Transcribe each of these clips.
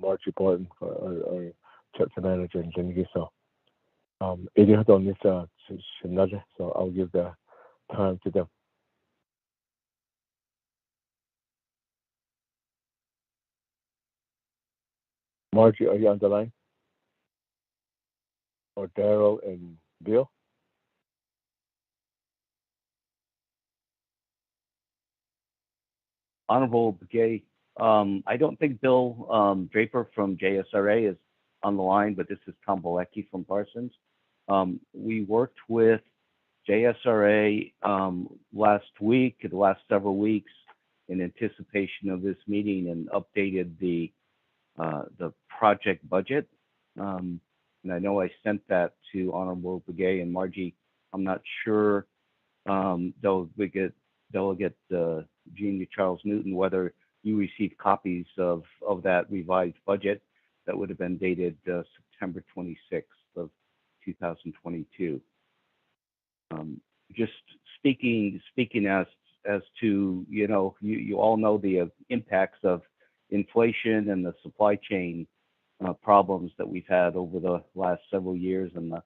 Margie Barton, our chapter manager in Geneva. So, 이제 on this another, so I'll give the time to them. Margie, are you on the line? Or Daryl and Bill? Honorable Begay, I don't think Bill Draper from JSRA is on the line, but this is Tom Bolecki from Parsons. We worked with JSRA last week, the last several weeks, in anticipation of this meeting, and updated the project budget. And I know I sent that to Honorable Begay and Margie. I'm not sure Delegate Jean Charles Newton, whether you received copies of that revised budget that would have been dated September 26th of 2022. Just speaking as to, you all know the impacts of inflation and the supply chain problems that we've had over the last several years, and the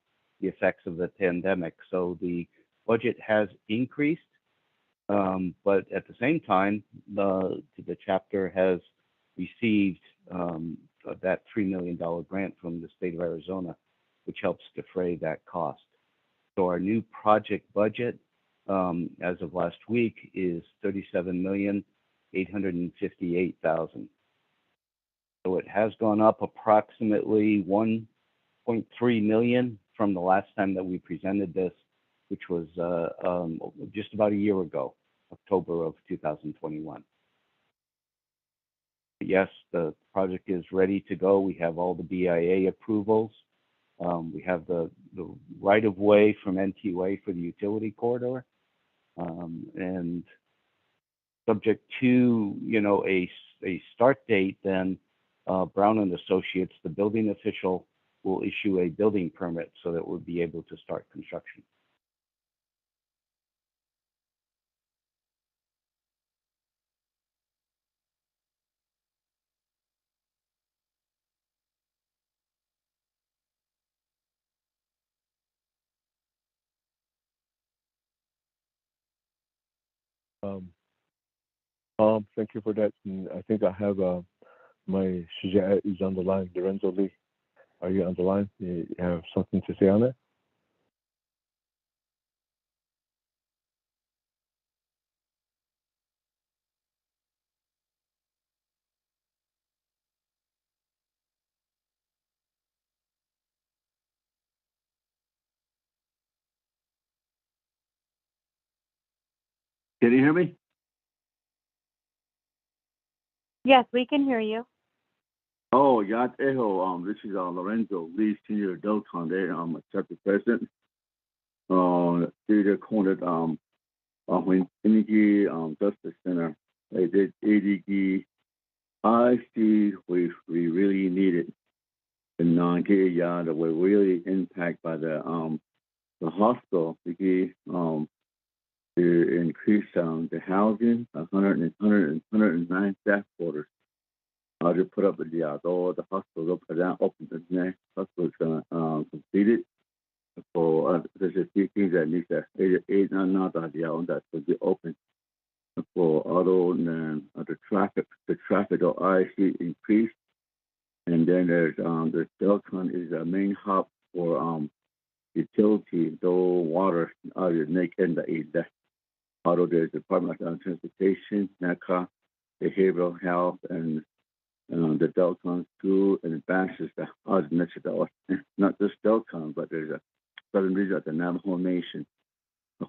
effects of the pandemic. So the budget has increased. But at the same time, the chapter has received that $3 million grant from the state of Arizona, which helps defray that cost. So our new project budget, as of last week, is $37,858,000. So it has gone up approximately $1.3 million from the last time that we presented this, which was just about a year ago, October of 2021. Yes, the project is ready to go. We have all the BIA approvals. We have the right-of-way from NTUA for the utility corridor. And subject to, a start date, then Brown and Associates, the building official, will issue a building permit so that we'll be able to start construction. Thank you for that. And I think I have my Shija is on the line. Lorenzo Lee, are you on the line? You have something to say on it? Can you hear me? Yes, we can hear you. Oh, Yat Eho. This is Lorenzo Lee, Senior Delcon there. I'm a chapter president. They called it when Energy Justice Center. They did ADG. I see we really need it. The non-gay that were really impacted by the hospital because to increase the housing, 109 staff quarters. I'll just put up all the hospital put down, open the next hospital is going to complete it. For there's a few things that need to not that will be open for auto and the traffic or IC increase, and then there's Delcon is a main hub for utility, though water, make and the although there's Department of Transportation, NACA, Behavioral Health, and the Delcon School and advances the not just Delcon, but there's a southern region of the Navajo Nation.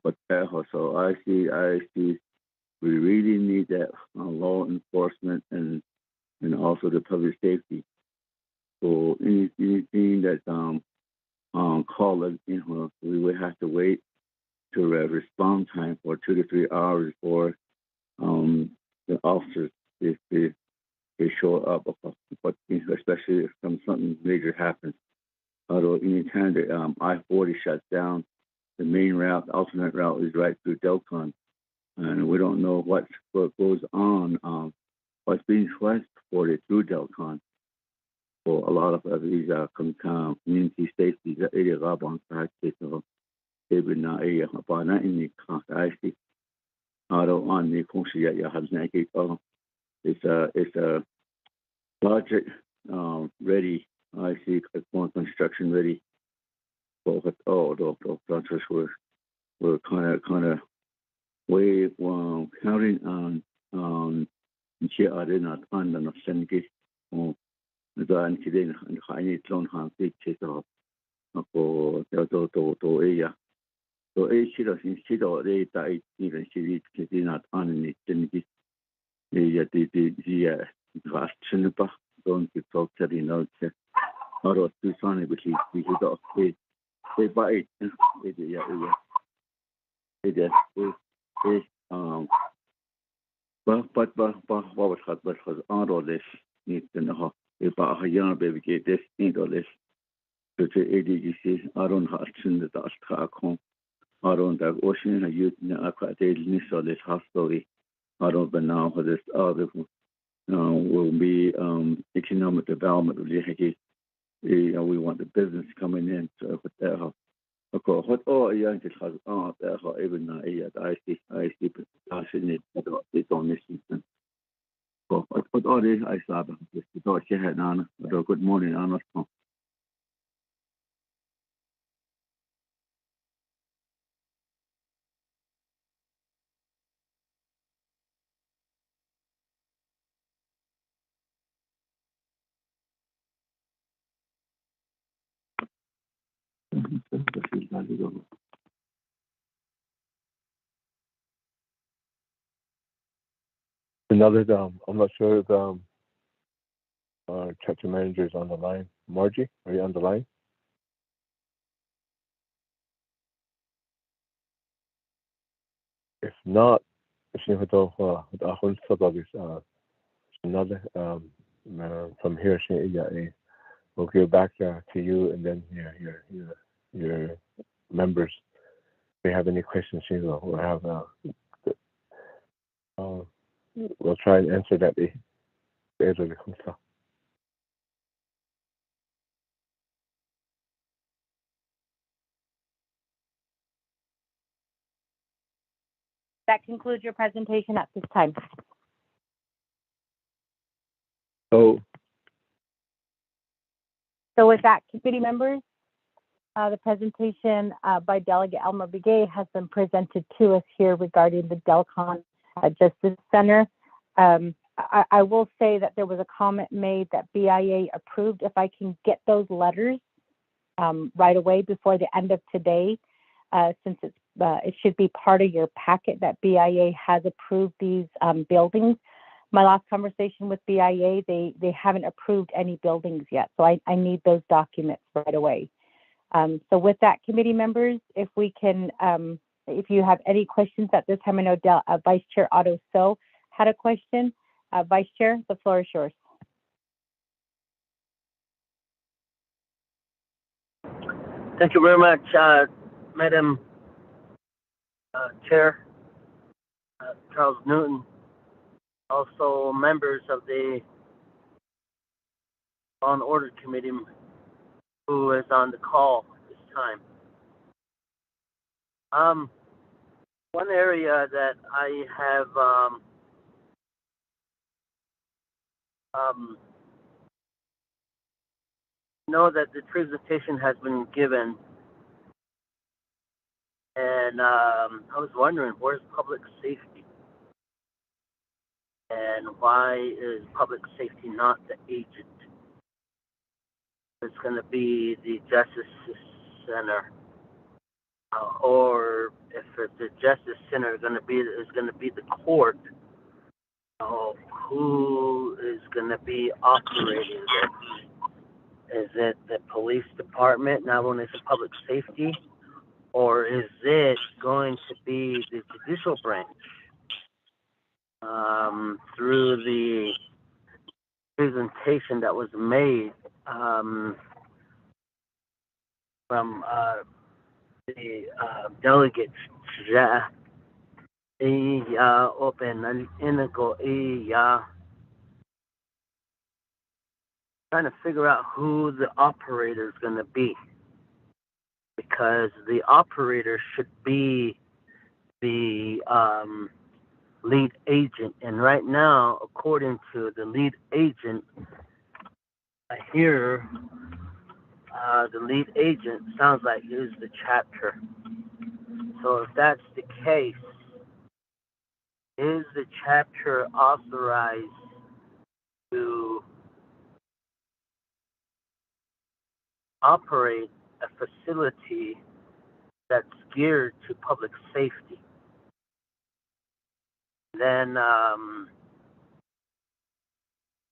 So I see we really need that law enforcement and also the public safety. So anything that's call it, we would have to wait to response time for 2 to 3 hours for the officers if they show up, but especially if something major happens. Although anytime the I-40 shuts down, the main route, the alternate route is right through Delcon, and we don't know what goes on, what's being transported through Delcon. for a lot of these community safety area on practice of even area upon in the contact. Auto on the Consia Yahabnaki. It's a project ready. I see construction ready. For the projects we're kind of way counting on here are not on the Senki. Dan kidin and Hani Tron Han big cheto for to area. So a shiro in Shido they died even she did not on the Senki. The last Chinipa don't be talked to the notes. Or to Sonny, which we hit off. They buy it. It but what was all this need to know if a young baby get this need all this to the ADGC I don't have to the task home I don't have ocean youth aquatic or this hospital I don't know for this other will be economic development really we want the business coming in so with that what all young just has there even I see I see it on this system. What all this I saw this door she had on good morning on us. Another, I'm not sure if our chapter manager is on the line. Margie, are you on the line? If not, another from here, we'll give back to you and then your members. If they have any questions, we'll have we'll try and answer that. That concludes your presentation at this time. So with that, committee members, the presentation by Delegate Elmer Begay has been presented to us here regarding the Delcon Justice Center. I will say that there was a comment made that BIA approved. If I can get those letters right away before the end of today, since it should be part of your packet that BIA has approved these buildings. My last conversation with BIA, they haven't approved any buildings yet, so I need those documents right away. So with that, committee members, if we can, if you have any questions at this time, I know Vice Chair Otto So had a question. Vice Chair, the floor is yours. Thank you very much, Madam Chair Charles Newton, also members of the Law and Order Committee who is on the call this time. One area that I have know that the presentation has been given, and I was wondering, where's public safety? And why is public safety not the agent? It's going to be the Justice Center, or if it's the Justice Center, is going to be the court. Who is going to be operating it? Is it the police department, not only for public safety, or is it going to be the judicial branch? Through the presentation that was made from the delegates, open trying to figure out who the operator is going to be, because the operator should be the lead agent. And right now, according to the lead agent, I hear the lead agent sounds like he's the chapter. So if that's the case, is the chapter authorized to operate a facility that's geared to public safety? Then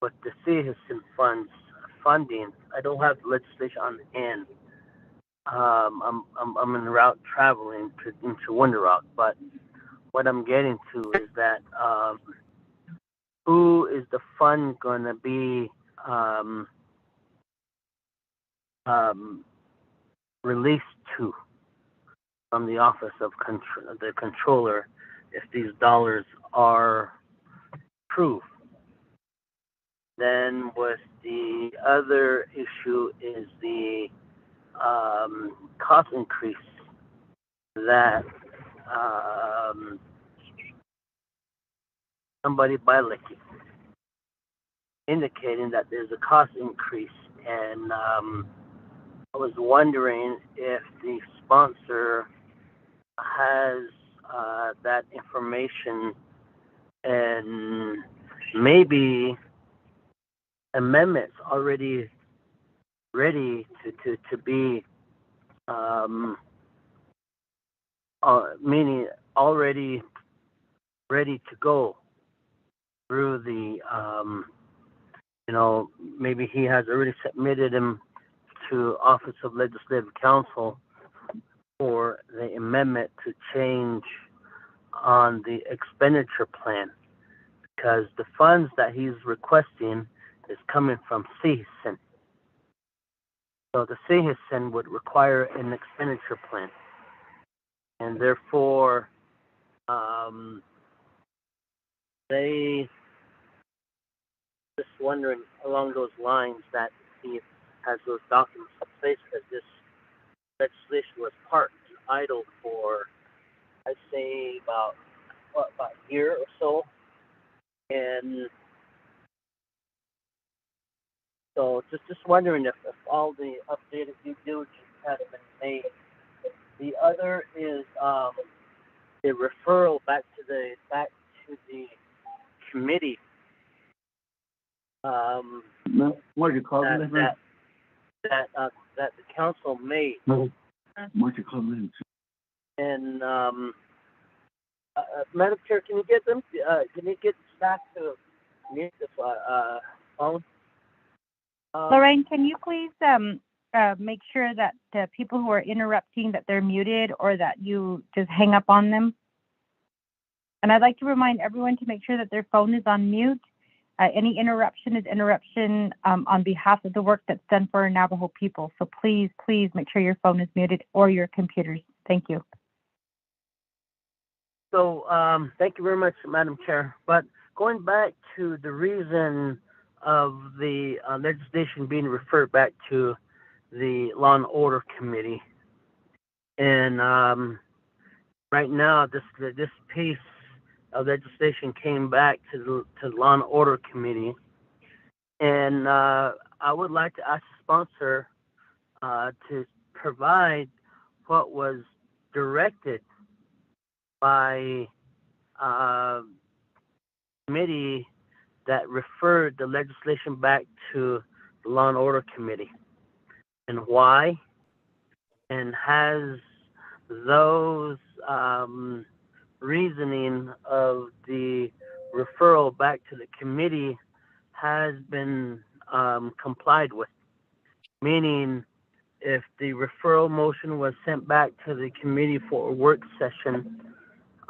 with the citizen funding, I don't have the legislation on hand. I'm en route traveling into Winter Rock, but what I'm getting to is that who is the fund going to be um, released to from the office of the controller if these dollars are approved? Then with the other issue is the cost increase that somebody by Licky indicating that there's a cost increase, and I was wondering if the sponsor has that information and maybe amendments already ready to be meaning already ready to go through the maybe he has already submitted them to Office of Legislative Counsel for the amendment to change on the expenditure plan, because the funds that he's requesting is coming from CHISN. So the CHISN would require an expenditure plan, and therefore they just wondering along those lines that he has those documents in place, because this legislation was parked and idle for, I'd say, about a year or so. And so just wondering if all the updated due diligence had been made. The other is the referral back to the committee. What do you call it? That the council made. What do you call it? And Madam Chair, can you get them? Can you get staff to mute the phone? Lorraine, can you please make sure that the people who are interrupting, that they're muted, or that you just hang up on them? And I'd like to remind everyone to make sure that their phone is on mute. Any interruption is interruption on behalf of the work that's done for our Navajo people. So please make sure your phone is muted or your computers. Thank you. So thank you very much, Madam Chair. But going back to the reason of the legislation being referred back to the Law and Order Committee, and right now this piece of legislation came back to the Law and Order Committee, and I would like to ask the sponsor to provide what was directed by committee that referred the legislation back to the Law and Order Committee, and why, and has those reasoning of the referral back to the committee has been complied with, meaning if the referral motion was sent back to the committee for a work session,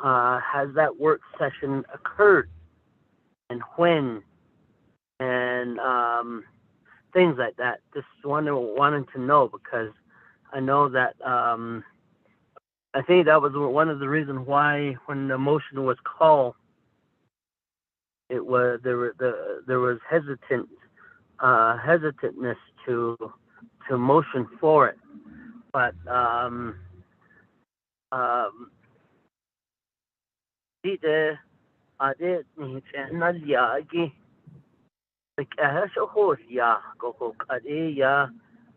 has that work session occurred, and when, and things like that. Just wanting to know, because I know that I think that was one of the reasons why when the motion was called, it was there was hesitant hesitantness to motion for it. But did ade ni na liagi like ya go ya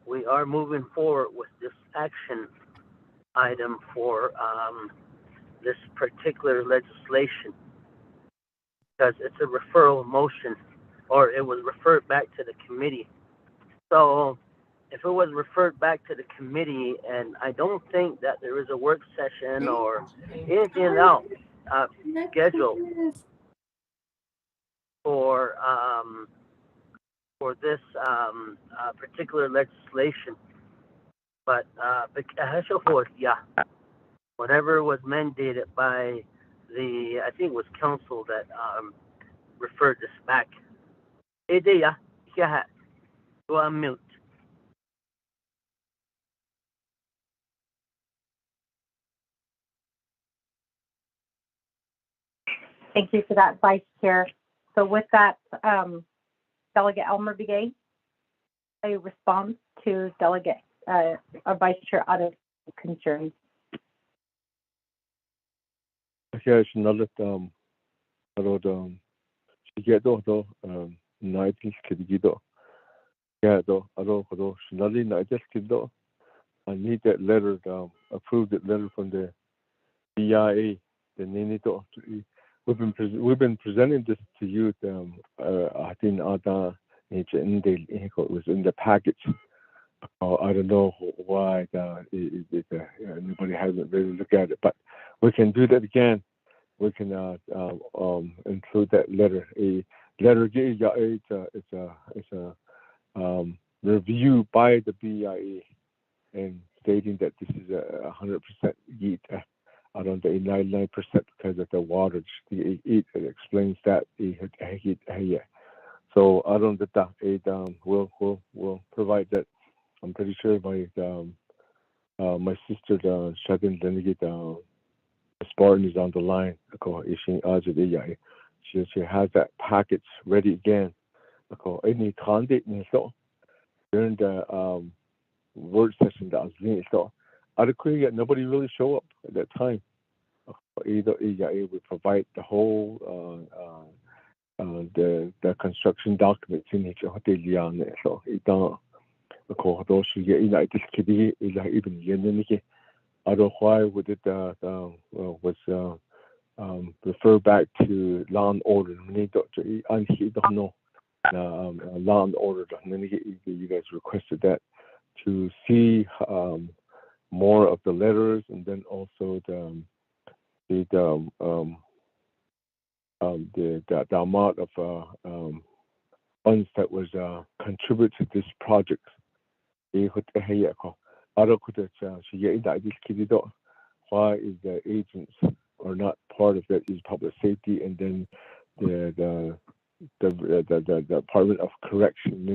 we are moving forward with this action item for this particular legislation because it's a referral motion or it was referred back to the committee. So if it was referred back to the committee, and I don't think that there is a work session or anything else scheduled for this particular legislation, but yeah, whatever was mandated by I think it was council that referred this back. Yeah, go on mute. Thank you for that, Vice Chair. So with that, Delegate Elmer Begay, a response to Delegate Vice Chair Otto's concerns. Okay, another about 시계도 나이트 스키도 야도 아도 신나리 나이트 스키도 I need that letter approved that letter from the BIA. The Ninito. We've been presenting this to you. I think it was in the package. I don't know why nobody hasn't really looked at it, but we can do that again. We can include that letter. A letter it's a review by the BIA and stating that this is 100% yeet. I don't know 99% because of the water. It explains that. So I don't know that we'll provide that. I'm pretty sure my sister Shadin Delegate Spartan is on the line. She has that package ready again. Any candidate during the word session that was being so nobody really show up at that time. Either we provide the whole the construction documents in each hotel so it don't those United States even Yeniki. I don't know why would it was referred back to law and order. And he don't know law and order. You guys requested that to see more of the letters and then also the amount of funds that was contributed to this project. Why is the agents are not part of that is public safety and then the Department of Correction.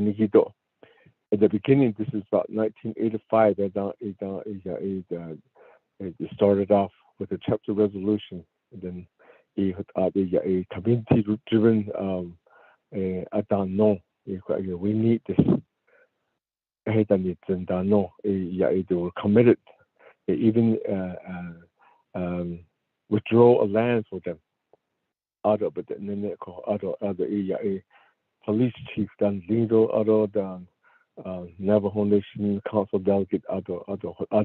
At the beginning, this is about 1985. It started off with a chapter resolution, and then a community-driven. I don't know. We need this. They were committed. They even withdraw a land for them. Other police chief Dan Lindo, other Navajo Nation Council delegate, other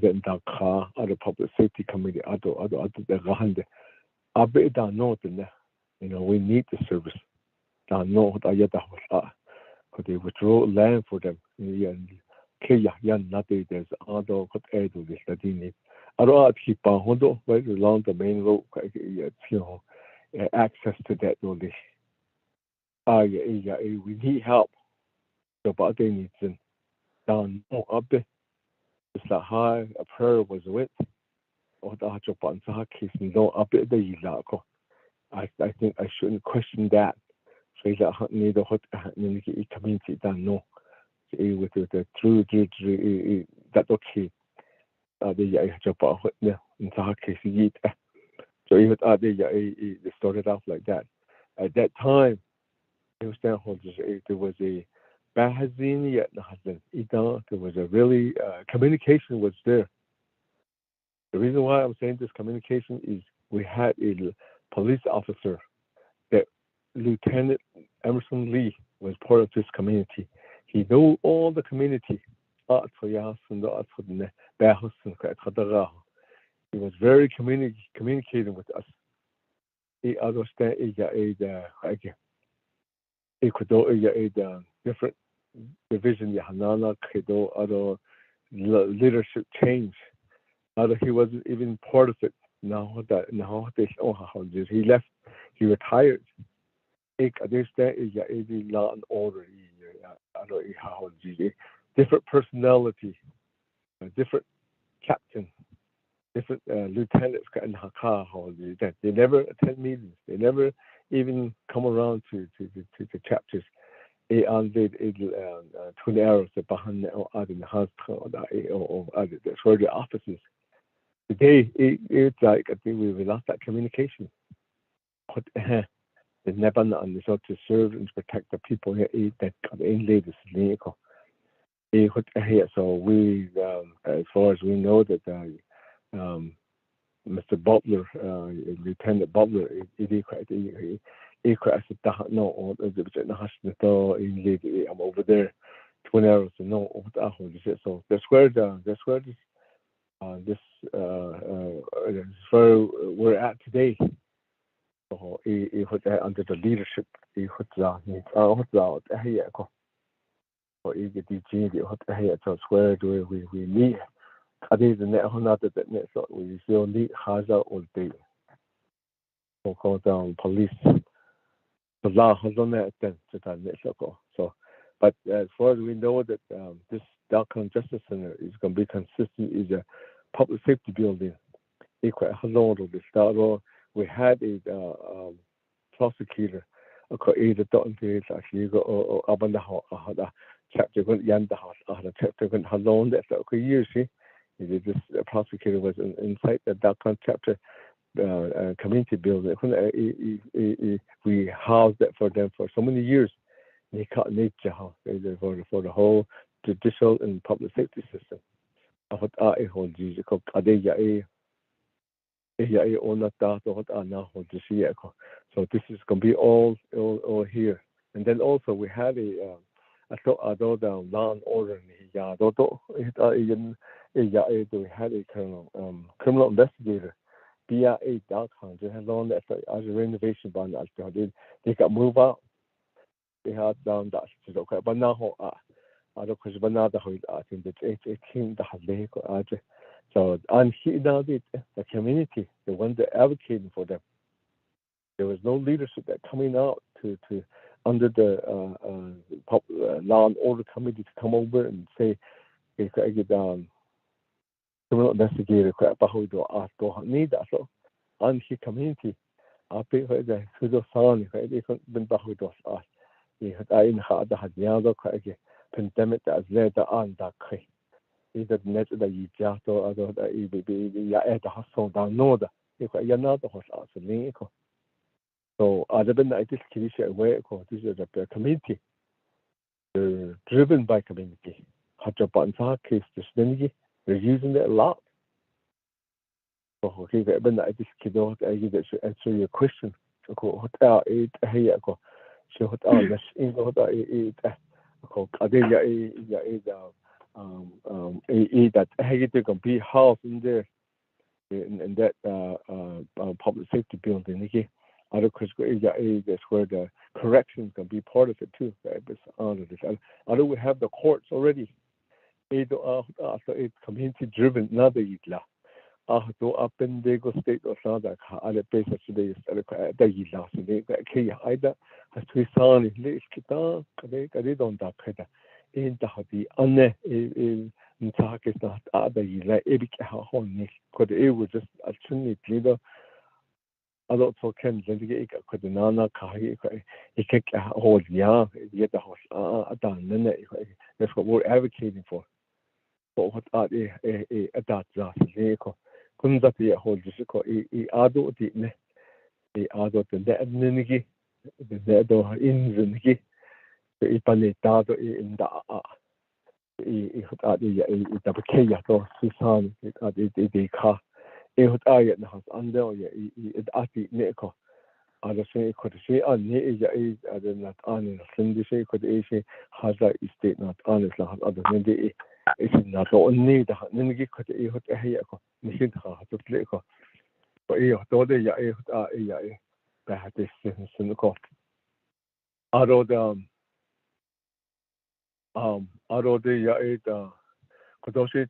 in Dakar, other public safety committee, other the Rahande. Abe da no we need the service. Da no because they withdraw land for them. There's other that they need. Other keep right along the main road, access to that only. We need help. So, but they need to down up there. It's like high a prayer was with. Or the Japan case no up there. I think I shouldn't question that. So that need the hot community done no. With the true that okay. The Japan in the case so even they started off like that. At that time, there was Bahazini yet Nahazin. There was a really communication was there. The reason why I'm saying this communication is we had a police officer that Lieutenant Emerson Lee was part of this community. He knew all the community. He was very communicating with us. He understand different division other leadership change. He wasn't even part of it. Now he left, he retired. I understand law and order. Different personality, different captain, different lieutenants. They never attend meetings. They never even come around to the chapters. On the twin arrows behind the hospital or that's where the offices. Today it's like I think we lost that communication. But the never on the to serve and protect the people that in latest vehicle. So we, as far as we know, that Mr. Butler, Lieutenant Butler, I'm over there 20 hours to know. So that's where this where we're at today. So under the leadership, so where do we meet? We still need Haza or the so-called police. So, but as far as we know that this Dalcon Justice Center is going to be consistent, is a public safety building. We had a prosecutor. Chapter years. This prosecutor was inside the Dalcon chapter community building. We housed that for them for so many years. For the whole judicial and public safety system. So this is going to be all here. And then also we had a law and order. We had a criminal investigator. BIA.com. They had loaned as a renovation bond. They got moved out. They had down that. But now, I don't know I think it's 18 so and he now the community, the one that advocating for them. There was no leadership that coming out to under the law and order committee to come over and say, criminal investigator need that. So on the community, I think the son been pandemic as led on that case. Either net that you just or other at the hospital down no that if you're not the hospital. So other than that, this this is a community driven by community. Case they're using it a lot. So this kid answer your question. That they can be housed in there in that public safety building. Other critical area that's where the corrections can be part of it too. Although we have the courts already. So it's community driven. Not the up in Dago State or something. Other places today is the either has to be sound. They don't that in the Anne in Takis not other like Ebic Honi. Could it was just actually leader. I don't talk can could Nana Kahi, he kick a hold young, get the house done. That's what we're advocating for. But what are a that vehicle? Couldn't that be a whole difficult adult the adult and the Nigi, the in the Nigi. ipanitado inda ihut ya itabakeya to susan idika ihut ayat na has ando ya ati neko ada se ko se an ne ya ada not an sindi se ko se haza state not an la has ada ne is not onni da ningi ko ihut ya ko nishin ha hatut le ko to de ya ihut ya ba hatis sin ko aro da aro de ya Kodoshi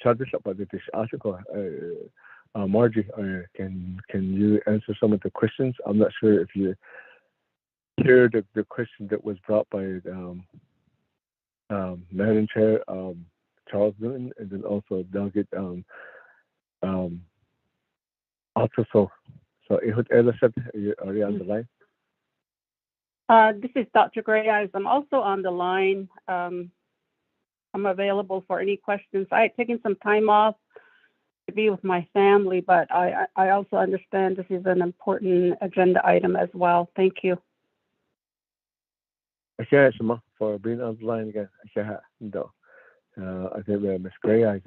Shadish about this article. Margie, can you answer some of the questions? I'm not sure if you heard the question that was brought by Madam Chair Charles Newton, and then also Delegate also. So Ehud Elisabeth, are you on the line? This is Dr. Gray. I'm also on the line. I'm available for any questions. I had taken some time off to be with my family, but I also understand this is an important agenda item as well. Thank you. Okay, Shema, for being on the line again. I think Ms. Gray has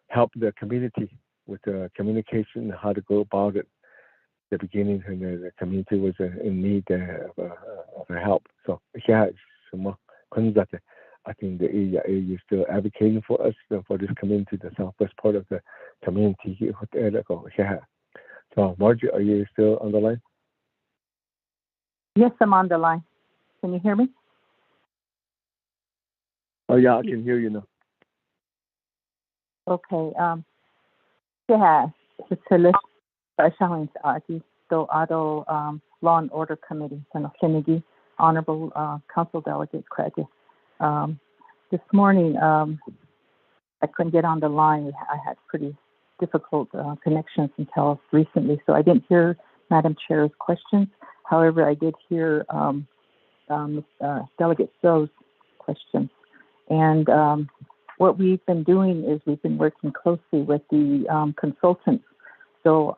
helped the community with the communication, how to go about it. The beginning when the community was in need of help. So, Shema, I think the area is still advocating for us, for this community, the southwest part of the community. So, Margie, are you still on the line? Yes, I'm on the line. Can you hear me? Oh, yeah, I can hear you now. Okay. Law and Order Committee, Honorable Council Delegate Craig. This morning, I couldn't get on the line. I had pretty difficult connections until recently, so I didn't hear Madam Chair's questions. However, I did hear Delegate So's questions. And what we've been doing is we've been working closely with the consultants. So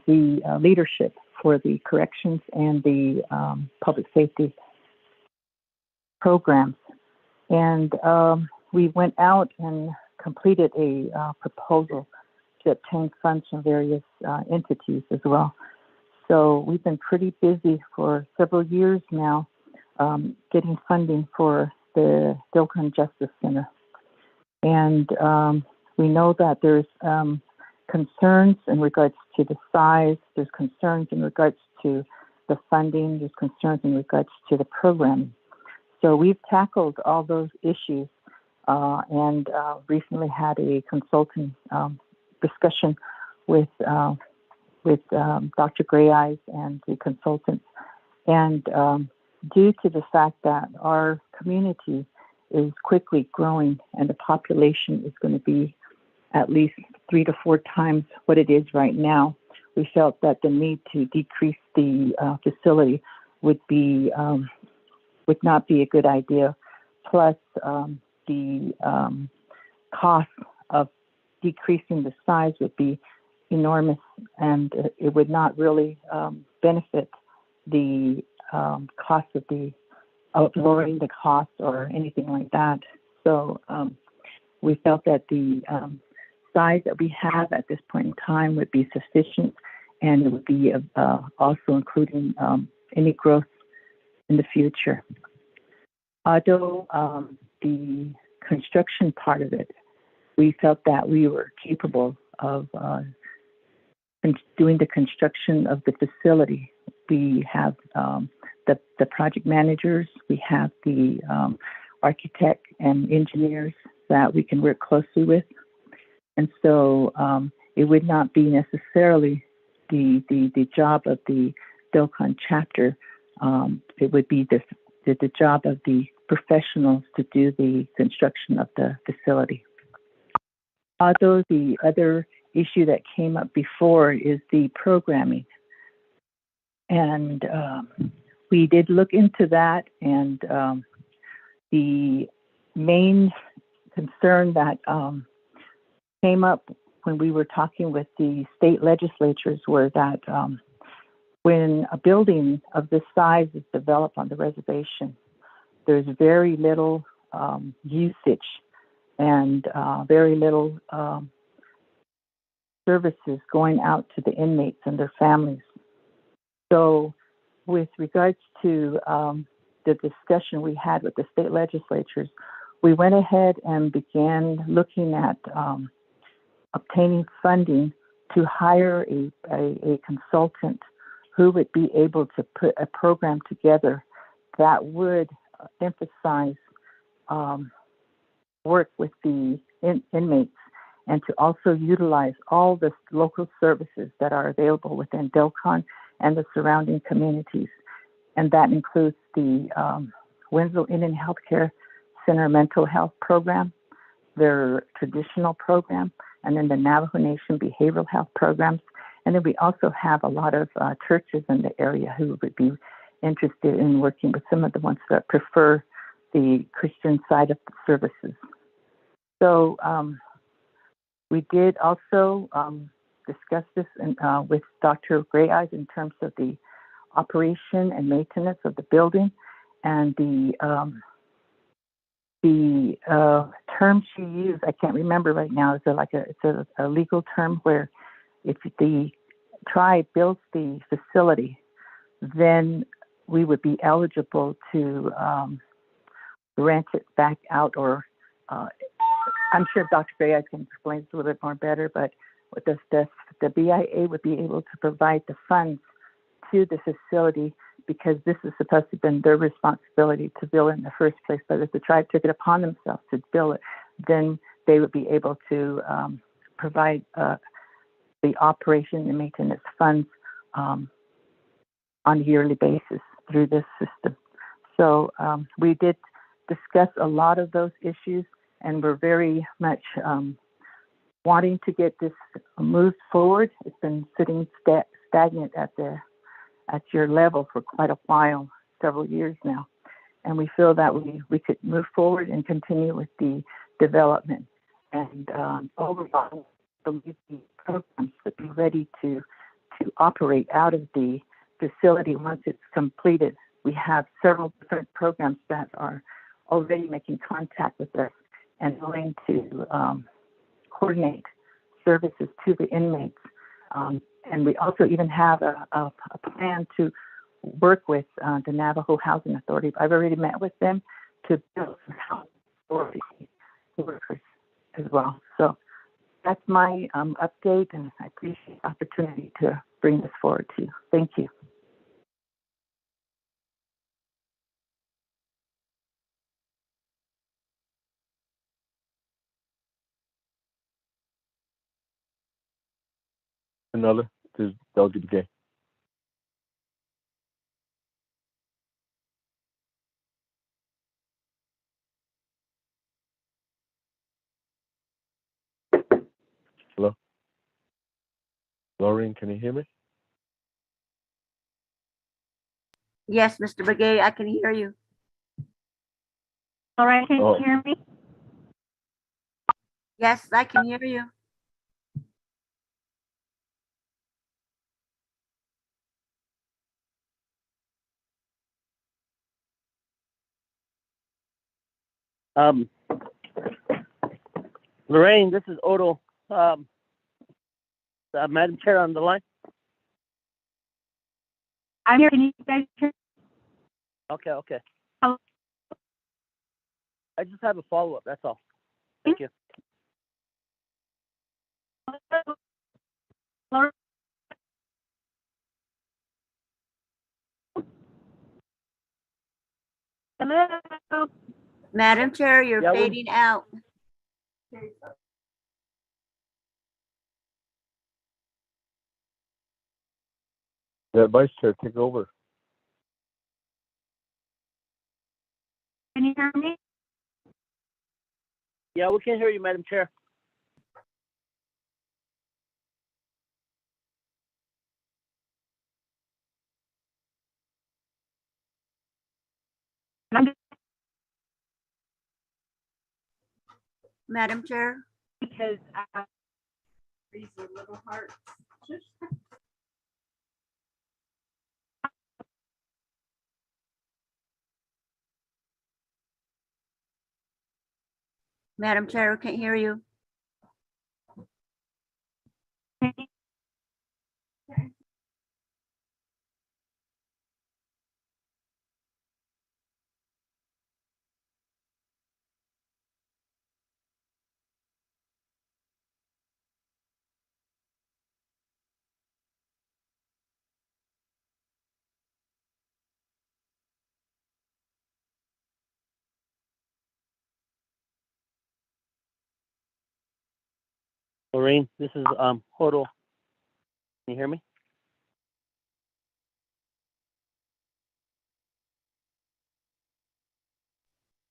the leadership for the corrections and the public safety programs. And we went out and completed a proposal to obtain funds from various entities as well. So we've been pretty busy for several years now getting funding for the Dilkon Justice Center. And we know that there's concerns in regards to the size, there's concerns in regards to the funding, there's concerns in regards to the programming. So we've tackled all those issues and recently had a consulting discussion with Dr. Gray Eyes and the consultants. And due to the fact that our community is quickly growing and the population is going to be at least 3 to 4 times what it is right now, we felt that the need to decrease the facility would not be a good idea. Plus, the cost of decreasing the size would be enormous, and it would not really benefit the cost of lowering the cost or anything like that. So we felt that the size that we have at this point in time would be sufficient, and it would be also including any growth in the future. Although the construction part of it, we felt that we were capable of doing the construction of the facility. We have the project managers, we have the architect and engineers that we can work closely with. And so it would not be necessarily the job of the Dilkon chapter. It would be the job of the professionals to do the construction of the facility. Although the other issue that came up before is the programming. And we did look into that, and the main concern that came up when we were talking with the state legislatures were that when a building of this size is developed on the reservation, there's very little usage and very little services going out to the inmates and their families. So with regards to the discussion we had with the state legislatures, we went ahead and began looking at obtaining funding to hire a consultant who would be able to put a program together that would emphasize work with the inmates and to also utilize all the local services that are available within Delcon and the surrounding communities. And that includes the Winslow Indian Healthcare Center mental health program, their traditional program, and then the Navajo Nation behavioral health programs. And then we also have a lot of churches in the area who would be interested in working with some of the ones that prefer the Christian side of the services. So we did also discuss this with Dr. Gray Eyes in terms of the operation and maintenance of the building, and the term she used, I can't remember right now. It's a legal term where if the tribe builds the facility, then we would be eligible to rent it back out, or I'm sure Dr. Gray can explain this a little bit more better, but with the BIA would be able to provide the funds to the facility, because this is supposed to have been their responsibility to build in the first place. But if the tribe took it upon themselves to build it, then they would be able to provide the operation and maintenance funds on a yearly basis through this system. So we did discuss a lot of those issues, and we're very much wanting to get this moved forward. It's been sitting stagnant at your level for quite a while, several years now. And we feel that we could move forward and continue with the development. And overall, the programs would be ready to operate out of the facility once it's completed. We have several different programs that are already making contact with us and willing to coordinate services to the inmates. And we also even have a plan to work with the Navajo Housing Authority. I've already met with them to build some housing for the workers as well. So that's my update, and I appreciate the opportunity to bring this forward to you. Thank you. Another, this is LGBK. Hello? Lauren, can you hear me? Yes, Mr. Begay, I can hear you. All right, can you hear me? Yes, I can hear you. Lorraine, this is Odo. Madam Chair on the line. I'm here. Can you guys hear? Okay. Hello? I just have a follow-up, that's all. Thank you. Hello? Madam Chair, you're Yeah, fading out. The Vice Chair, take over. Can you hear me? Yeah, we can hear you, Madam Chair. Madam Chair. Because These are little hearts. Madam Chair, I can't hear you. Lorraine, this is Hodo. Can you hear me?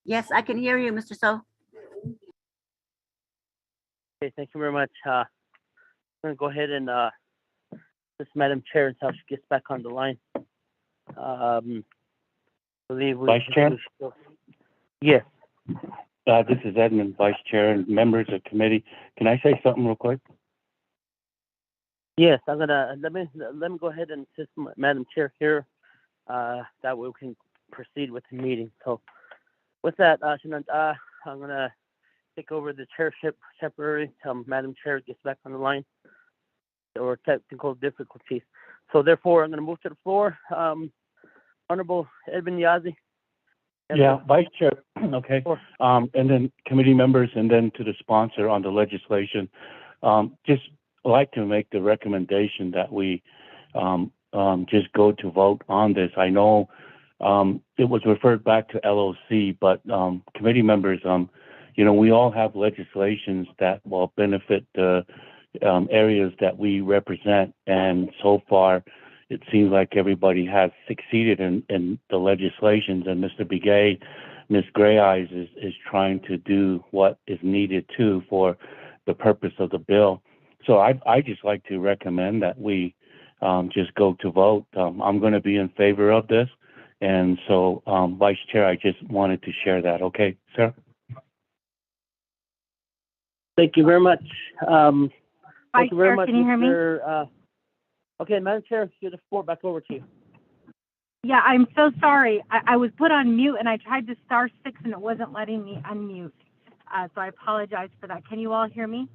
Yes, I can hear you, Mr. So. Okay, thank you very much. I'm gonna go ahead and this Madam Chair until she gets back on the line. Believe we. Vice Chair? Yes. This is Edmund, Vice Chair, and members of committee. Can I say something real quick? Yes, I'm gonna let me go ahead and assist Madam Chair here. That way we can proceed with the meeting. So, with that, Shanant, I'm gonna take over the chairship temporarily till Madam Chair gets back on the line, or technical difficulties. So, therefore, I'm gonna move to the floor. Honorable Edwin Yazzie. Yeah, Vice Chair. Okay. And then committee members, and then to the sponsor on the legislation. Just like to make the recommendation that we just go to vote on this. I know it was referred back to LOC, but committee members, we all have legislations that will benefit the areas that we represent, and so far it seems like everybody has succeeded in the legislations, and Mr. Begay, Ms. Gray Eyes is trying to do what is needed too for the purpose of the bill. So I just like to recommend that we just go to vote. I'm going to be in favor of this, and so Vice Chair, I just wanted to share that. Okay, sir? Thank you very much. Thank you very Chair, much, can you hear me? Mr. Okay, Madam Chair, give the floor back over to you. Yeah, I'm so sorry. I was put on mute and I tried to *6 and it wasn't letting me unmute. So I apologize for that. Can you all hear me?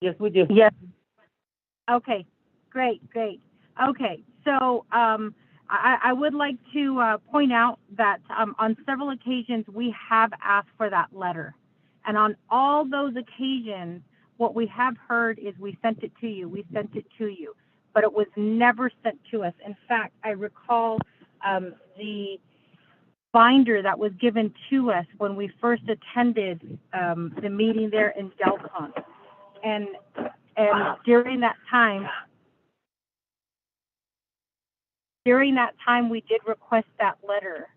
Yes, we do. Yes. Okay, great. Okay, so I would like to point out that on several occasions we have asked for that letter. And on all those occasions, what we have heard is we sent it to you, but it was never sent to us. In fact, I recall the binder that was given to us when we first attended the meeting there in Delcon. And during that time, we did request that letter.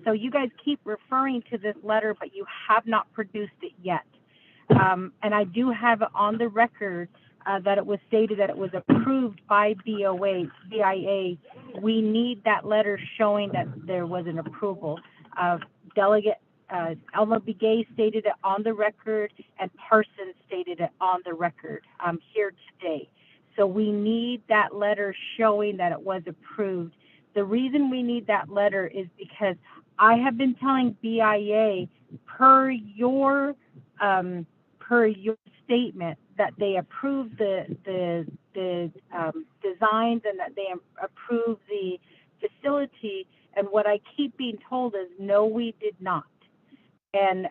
So you guys keep referring to this letter, but you have not produced it yet. And I do have it on the record that it was stated that it was approved by BIA. We need that letter showing that there was an approval. Delegate Elma Begay stated it on the record, and Parsons stated it on the record here today. So we need that letter showing that it was approved. The reason we need that letter is because I have been telling BIA per your statement that they approved the designs and that they approved the facility, and what I keep being told is no, we did not. And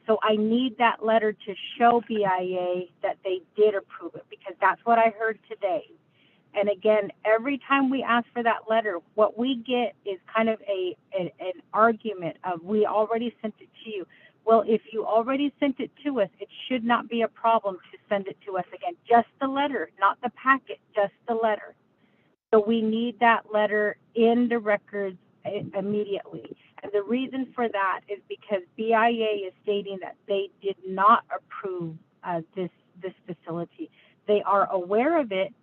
so I need that letter to show BIA that they did approve it, because that's what I heard today. And again, every time we ask for that letter, what we get is kind of an argument of, we already sent it to you. Well, if you already sent it to us, it should not be a problem to send it to us again. Just the letter, not the packet, just the letter. So we need that letter in the records immediately. And the reason for that is because BIA is stating that they did not approve this facility. They are aware of it.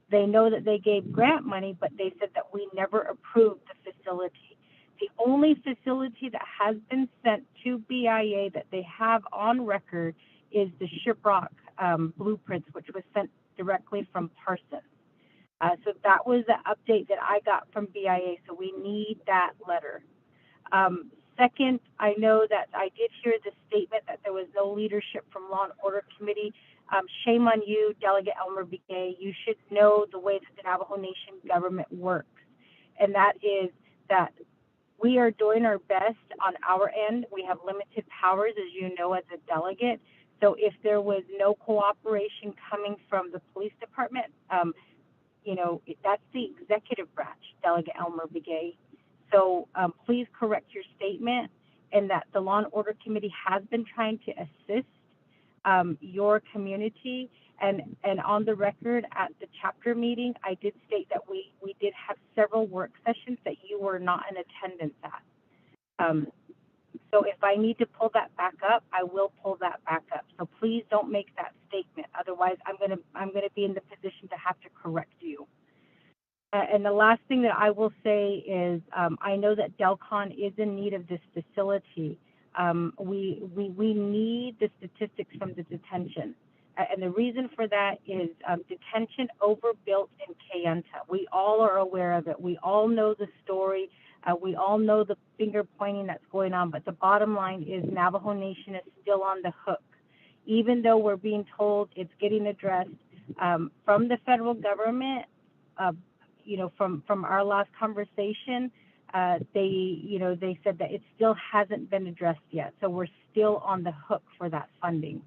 They know that they gave grant money, but they said that we never approved the facility. The only facility that has been sent to BIA that they have on record is the Shiprock blueprints, which was sent directly from Parsons. So that was the update that I got from BIA. So we need that letter. Second, I know that I did hear the statement that there was no leadership from Law and Order Committee. Shame on you, Delegate Elmer Begay. You should know the way that the Navajo Nation government works, and that is that we are doing our best on our end. We have limited powers, as you know, as a delegate. So if there was no cooperation coming from the police department, that's the executive branch, Delegate Elmer Begay. So please correct your statement, and that the Law and Order Committee has been trying to assist your community. And on the record at the chapter meeting, I did state that we did have several work sessions that you were not in attendance at. So if I need to pull that back up, I will pull that back up. So please don't make that statement. Otherwise, I'm gonna be in the position to have to correct you. And the last thing that I will say is, I know that Delcon is in need of this facility. We need the statistics from the detention. And the reason for that is detention overbuilt in Kayenta. We all are aware of it. We all know the story. We all know the finger pointing that's going on. But the bottom line is Navajo Nation is still on the hook. Even though we're being told it's getting addressed from the federal government, from our last conversation, they said that it still hasn't been addressed yet. So we're still on the hook for that funding.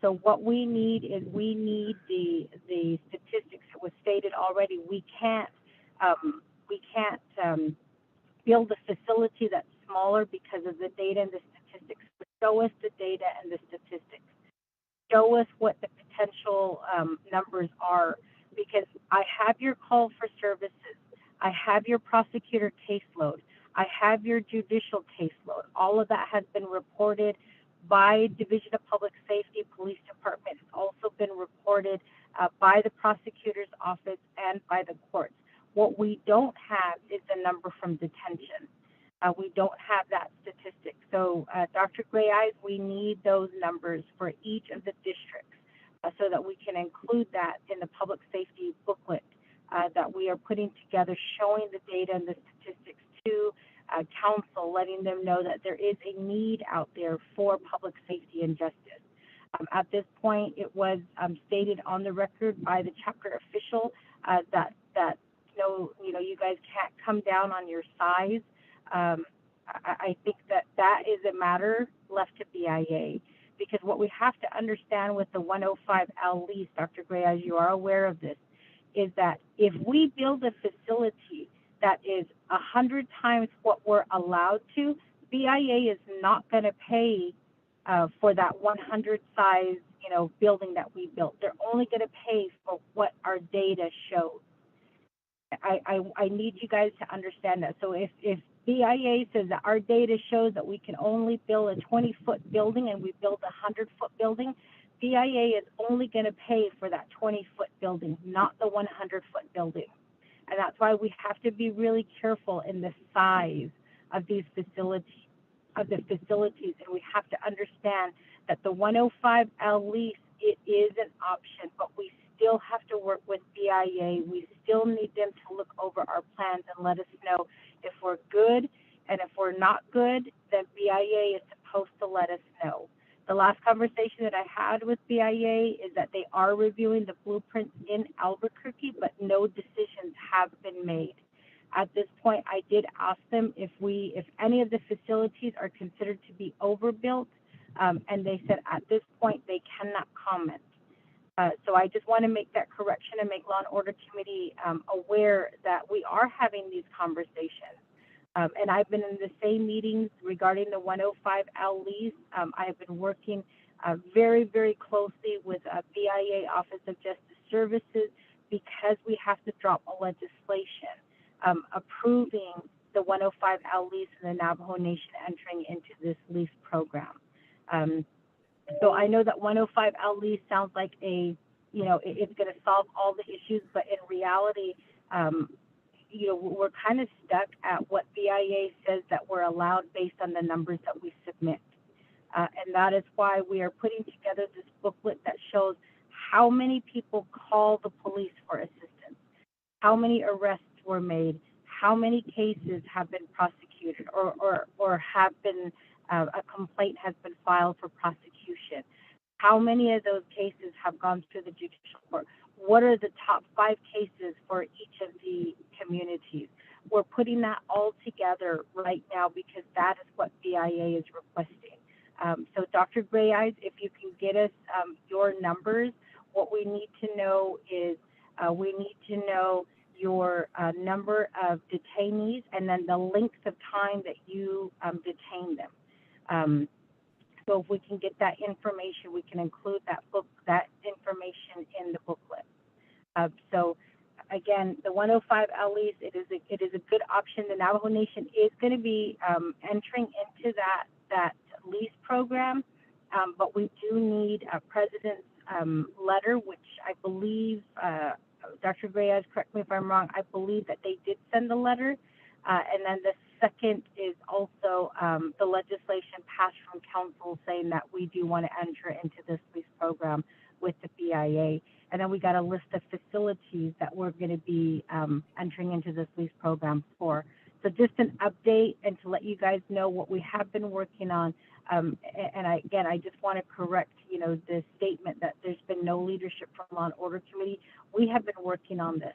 So what we need is the statistics that was stated already. We can't build a facility that's smaller because of the data and the statistics. Show us the data and the statistics. Show us what the potential numbers are, because I have your call for services. I have your prosecutor caseload. I have your judicial caseload. All of that has been reported by Division of Public Safety, Police Department. It's also been reported by the prosecutor's office and by the courts. What we don't have is the number from detention. We don't have that statistic. So, Dr. Gray Eyes, we need those numbers for each of the districts so that we can include that in the public safety booklet that we are putting together, showing the data and the statistics to council, letting them know that there is a need out there for public safety and justice. At this point, it was stated on the record by the chapter official that you guys can't come down on your size. I think that is a matter left to BIA, because what we have to understand with the 105L lease, Dr. Gray, as you are aware of this, is that if we build a facility that is 100 times what we're allowed to, BIA is not going to pay for that 100 size, building that we built. They're only going to pay for what our data shows. I need you guys to understand that. So if BIA says that our data shows that we can only build a 20-foot building and we build a 100-foot building, BIA is only going to pay for that 20-foot building, not the 100-foot building. And that's why we have to be really careful in the size of these facilities, and we have to understand that the 105L lease, it is an option, but we still have to work with BIA. We still need them to look over our plans and let us know if we're good, and if we're not good, then BIA is supposed to let us know. The last conversation that I had with BIA is that they are reviewing the blueprints in Albuquerque, but no decisions have been made. At this point, I did ask them if any of the facilities are considered to be overbuilt, and they said at this point they cannot comment. So I just want to make that correction and make Law and Order Committee aware that we are having these conversations. And I've been in the same meetings regarding the 105L lease. I've been working very, very closely with BIA Office of Justice Services, because we have to drop a legislation approving the 105L lease and the Navajo Nation entering into this lease program. So I know that 105L lease sounds like it's going to solve all the issues, but in reality, we're kind of stuck at what BIA says that we're allowed based on the numbers that we submit. And that is why we are putting together this booklet that shows how many people call the police for assistance, how many arrests were made, how many cases have been prosecuted. prosecuted, or have been a complaint has been filed for prosecution. How many of those cases have gone through the judicial court? What are the top 5 cases for each of the communities? We're putting that all together right now because that is what BIA is requesting. So Dr. Gray Eyes, if you can get us your numbers, what we need to know is we need to know your number of detainees and then the length of time that you detain them. So if we can get that information, we can include that information in the booklet. So again, the 105 lease, it is a good option. The Navajo Nation is going to be entering into that lease program, but we do need a president's letter, which I believe, Dr. Grayas, correct me if I'm wrong, I believe that they did send the letter. And then the second is also the legislation passed from council saying that we do want to enter into this lease program with the BIA. And then we got a list of facilities that we're going to be entering into this lease program for. So just an update and to let you guys know what we have been working on. Again, I just want to correct, the statement that there's been no leadership from Law and Order Committee. We have been working on this.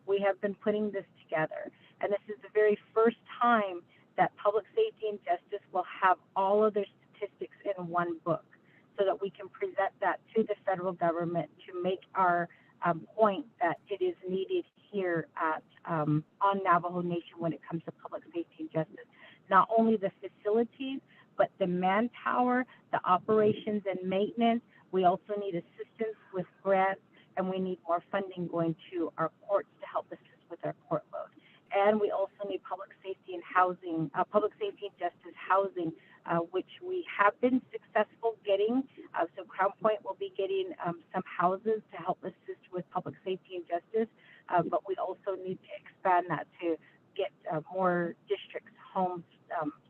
We have been putting this together. And this is the very first time that Public Safety and Justice will have all of their statistics in one book so that we can present that to the federal government to make our point that it is needed here on Navajo Nation when it comes to public safety and justice. Not only the facilities, but the manpower, the operations and maintenance. We also need assistance with grants, and we need more funding going to our courts to help assist with our court load. And we also need public safety and housing, public safety and justice housing, which we have been successful getting. So Crown Point will be getting some houses to help assist with public safety and justice, but we also need to expand that to get more districts, homes,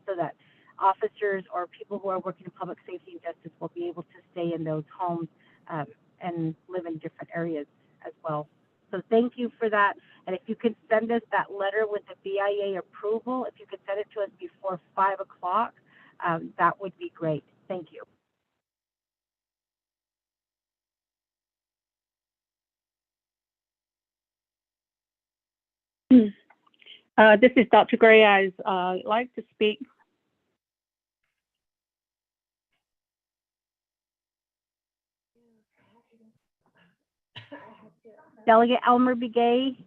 so that officers or people who are working in public safety and justice will be able to stay in those homes and live in different areas as well. So thank you for that. And if you could send us that letter with the BIA approval, if you could send it to us before 5 o'clock, that would be great. Thank you. This is Dr. Gray. I'd like to speak. Delegate Elmer Begay,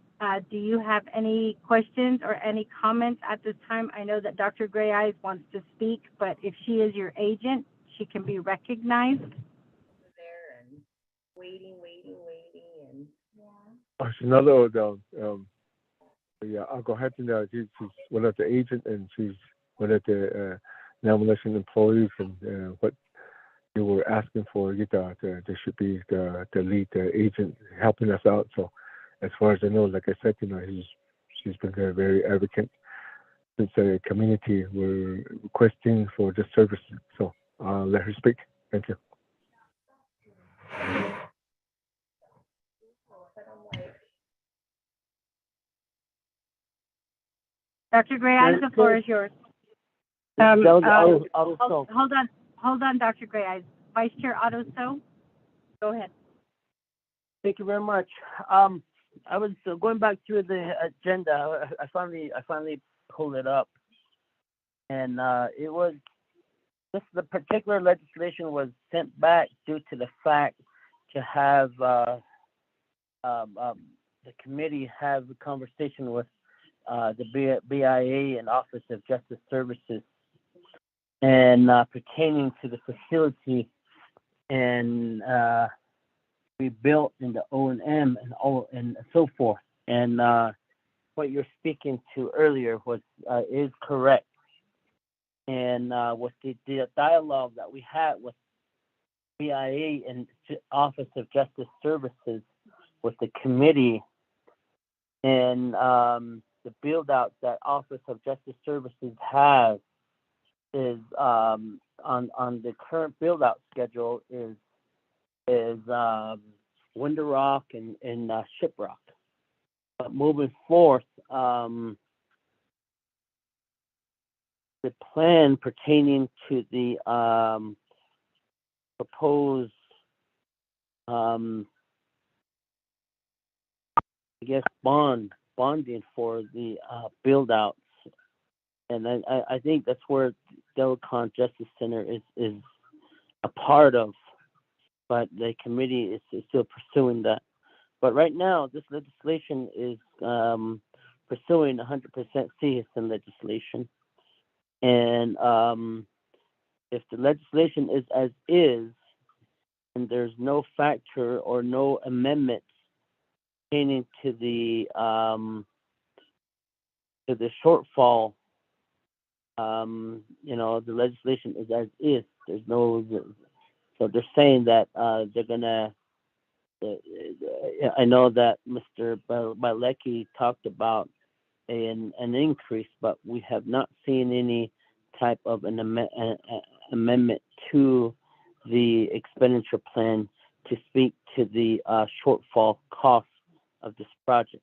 do you have any questions or any comments at this time? I know that Dr. Gray Eyes wants to speak, but if she is your agent, she can be recognized. There and waiting, and Oh, she's another yeah, I'll go ahead and she's one of the agents and she's one of the nomination employees and what you were asking for, there should be the lead agent helping us out. So as far as I know, like I said, she's been very advocate since the community were requesting for this service. So I'll let her speak. Thank you. Dr. Gray Eyes, the floor is yours. Hold on, Dr. Gray Eyes. Vice Chair Otto So, go ahead. Thank you very much. I was going back through the agenda. I finally pulled it up, and it was the particular legislation was sent back due to the fact to have the committee have a conversation with the BIA and Office of Justice Services and pertaining to the facility and we built in the O&M and so forth. And what you're speaking to earlier is correct. And with the dialogue that we had with BIA and Office of Justice Services with the committee and the build out that Office of Justice Services has is on the current build out schedule is Winter Rock and Shiprock. But moving forth, the plan pertaining to the proposed, I guess, bonding for the build outs. And I think that's where Telecom Justice Center is a part of, but the committee is still pursuing that. But right now, this legislation is pursuing 100% citizen legislation. And if the legislation is as is, and there's no factor or no amendments pertaining to the shortfall, the legislation is as is. There's no, so they're saying that they're gonna. I know that Mr. Bilecki talked about an increase, but we have not seen any type of an amendment to the expenditure plan to speak to the shortfall cost of this project.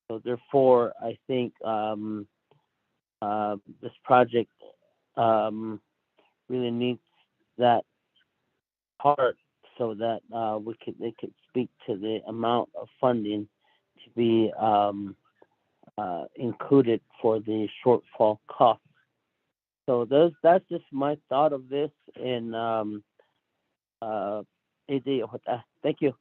So therefore, I think this project really needs that part so that they could speak to the amount of funding to be included for the shortfall cost. So that's just my thought of this. And thank you.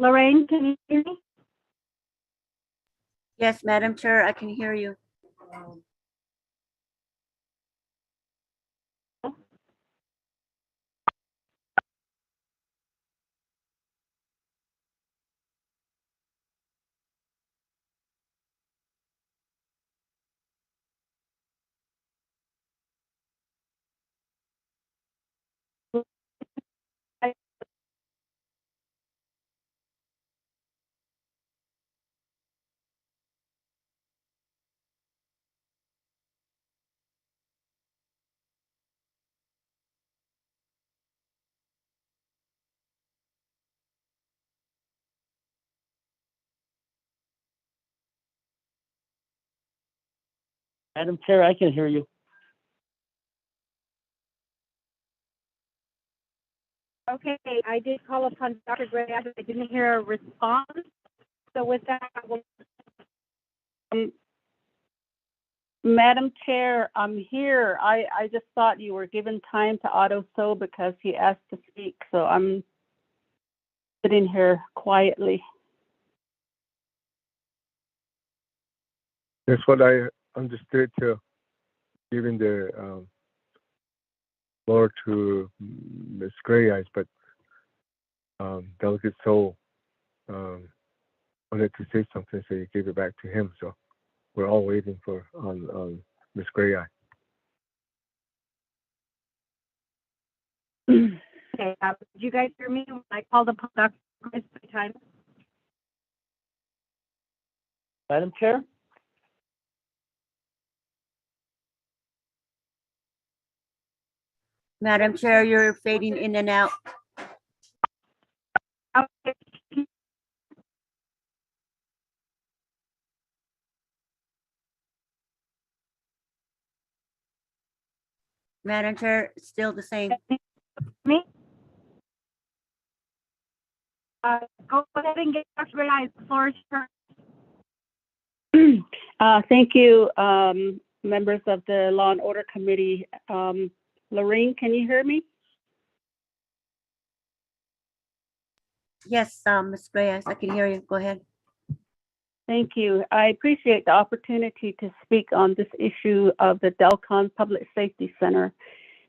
Lorraine, can you hear me? Yes, Madam Chair, I can hear you. Madam Chair, I can hear you. Okay, I did call upon Dr. Gray. I didn't hear a response. So with that, Madam Chair, I'm here. I just thought you were given time to Otto So because he asked to speak. So I'm sitting here quietly. That's what I understood too, giving the floor to Ms. Gray Eyes, but Delegate Soul wanted to say something, so you gave it back to him. So we're all waiting for on Ms. Gray Eye. okay, did you guys hear me when I called upon Dr. Gray 3 times? Madam Chair? Madam Chair, you're fading in and out. Okay. Madam Chair, still the same. Me? Go ahead and get Dr. Gray Eyes. The floor is yours. Thank you, members of the Law and Order Committee. Lorraine, can you hear me? Yes, Ms. Reyes, I can hear you. Go ahead. Thank you. I appreciate the opportunity to speak on this issue of the Delcon Public Safety Center.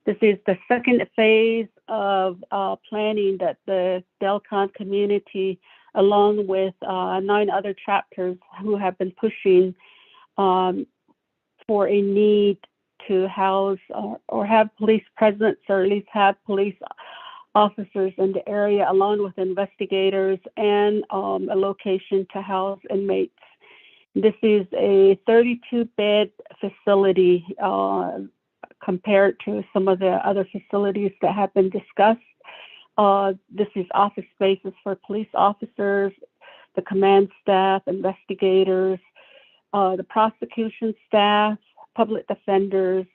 This is the second phase of planning that the Delcon community, along with 9 other chapters who have been pushing for a need to house or have police presence, or at least have police officers in the area, along with investigators, and a location to house inmates. This is a 32-bed facility compared to some of the other facilities that have been discussed. This is office spaces for police officers, the command staff, investigators, the prosecution staff, public defenders,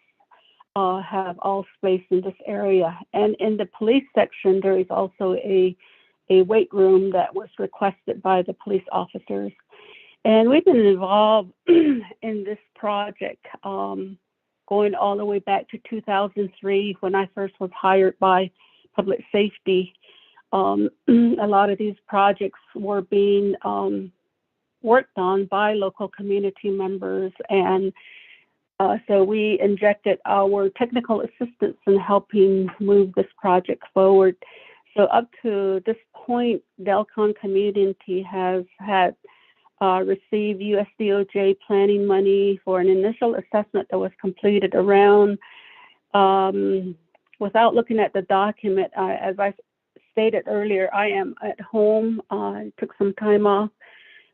have all space in this area. And in the police section, there is also a weight room that was requested by the police officers. And we've been involved in this project going all the way back to 2003 when I first was hired by public safety. A lot of these projects were being worked on by local community members, and so we injected our technical assistance in helping move this project forward. So up to this point, Delcon community has had received USDOJ planning money for an initial assessment that was completed around, without looking at the document, as I stated earlier, I am at home. I took some time off.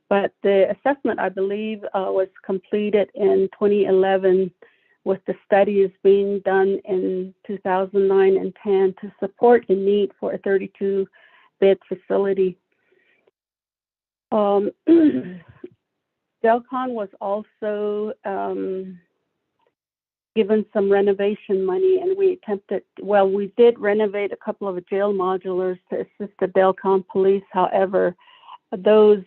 But the assessment, I believe, was completed in 2011, with the studies being done in 2009 and 10 to support the need for a 32-bed facility. Delcon was also given some renovation money, and we did renovate a couple of jail modulars to assist the Delcon police. However, those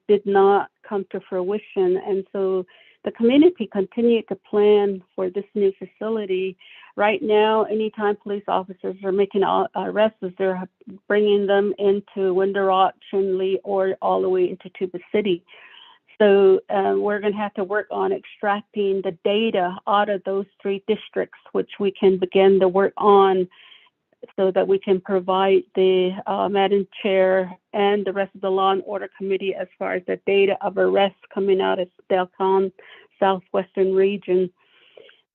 did not come to fruition, and so the community continued to plan for this new facility. Right now, anytime police officers are making arrests, they're bringing them into Window Rock, Chinle, or all the way into Tuba City. So we're going to have to work on extracting the data out of those 3 districts, which we can begin to work on, so that we can provide the Madam Chair and the rest of the Law and Order Committee as far as the data of arrests coming out of Delcon Southwestern region.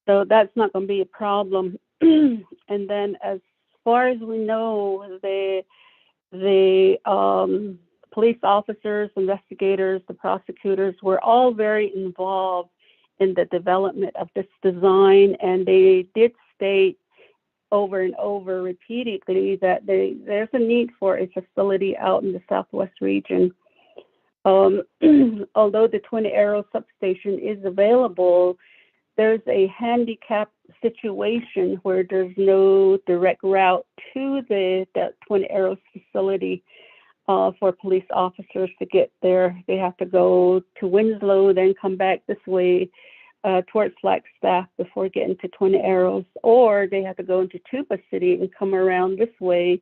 So that's not going to be a problem. And then as far as we know, the police officers, investigators, the prosecutors were all very involved in the development of this design, and they did state over and over repeatedly that there's a need for a facility out in the Southwest region. Although the Twin Arrows substation is available, there's a handicap situation where there's no direct route to the Twin Arrows facility for police officers to get there. They have to go to Winslow, then come back this way towards Flagstaff before getting to Twin Arrows, or they have to go into Tuba City and come around this way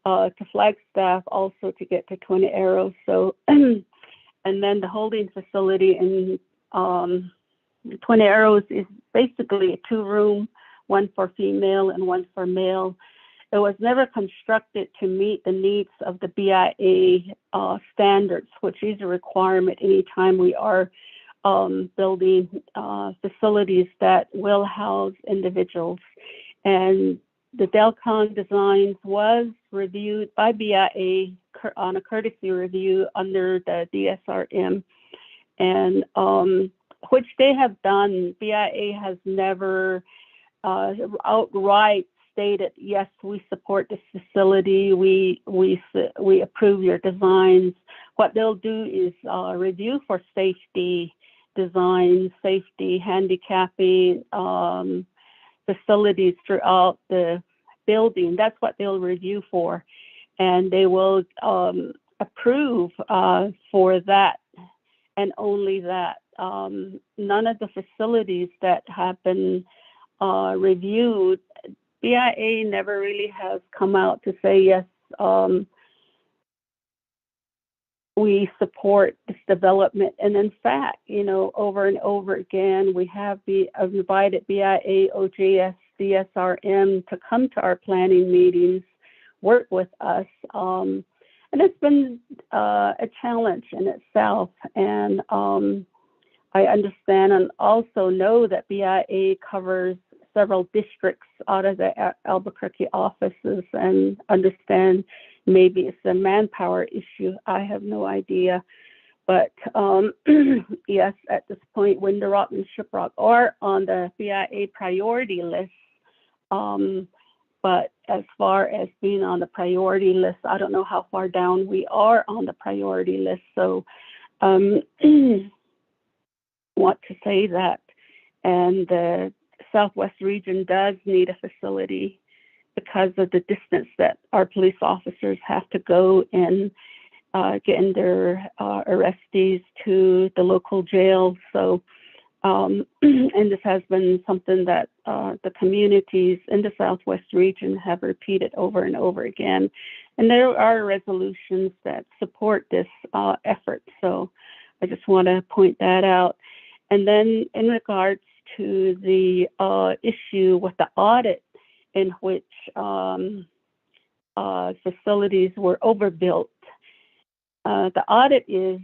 to Flagstaff also to get to Twin Arrows. So, and then the holding facility in Twin Arrows is basically a 2-room, one for female and one for male. It was never constructed to meet the needs of the BIA standards, which is a requirement anytime we are building facilities that will house individuals. And the Delcon designs was reviewed by BIA on a courtesy review under the DSRM, and which they have done. BIA has never outright stated, yes, we support this facility, we approve your designs. What they'll do is review for safety design, safety, handicapping, facilities throughout the building. That's what they'll review for. And they will approve for that and only that. none of the facilities that have been reviewed, BIA never really has come out to say, yes, we support this development. And in fact, over and over again, we have invited BIA, OJS, DSRM to come to our planning meetings, work with us. And it's been a challenge in itself. And I understand and also know that BIA covers several districts out of the Albuquerque offices, and understand maybe it's a manpower issue. I have no idea. But yes, at this point, Window Rock and Shiprock are on the BIA priority list. But as far as being on the priority list, I don't know how far down we are on the priority list. So want to say that. And the Southwest region does need a facility because of the distance that our police officers have to go in getting their arrestees to the local jail. So, and this has been something that the communities in the Southwest region have repeated over and over again. And there are resolutions that support this effort. So I just want to point that out. And then in regards to the issue with the audit in which facilities were overbuilt. The audit is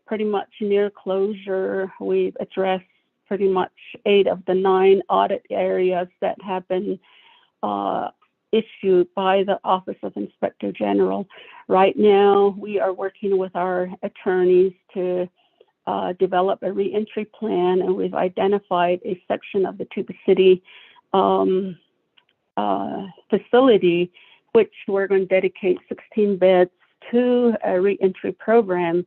pretty much near closure. We've addressed pretty much 8 of the 9 audit areas that have been issued by the Office of Inspector General. Right now, we are working with our attorneys to develop a reentry plan, and we've identified a section of the Tuba City facility, which we're going to dedicate 16 beds to a reentry program.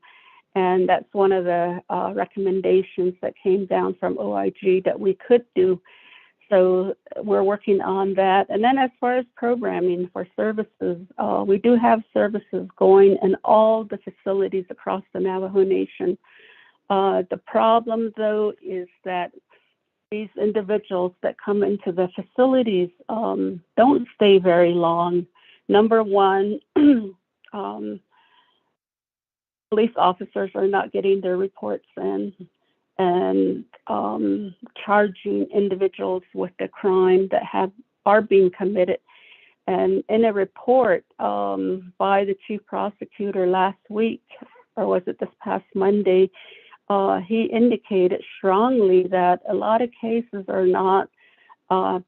And that's one of the recommendations that came down from OIG that we could do. So we're working on that. And then as far as programming for services, we do have services going in all the facilities across the Navajo Nation. The problem, though, is that these individuals that come into the facilities don't stay very long. Number one, police officers are not getting their reports in and charging individuals with the crime that are being committed. And in a report by the chief prosecutor last week, or was it this past Monday, he indicated strongly that a lot of cases are not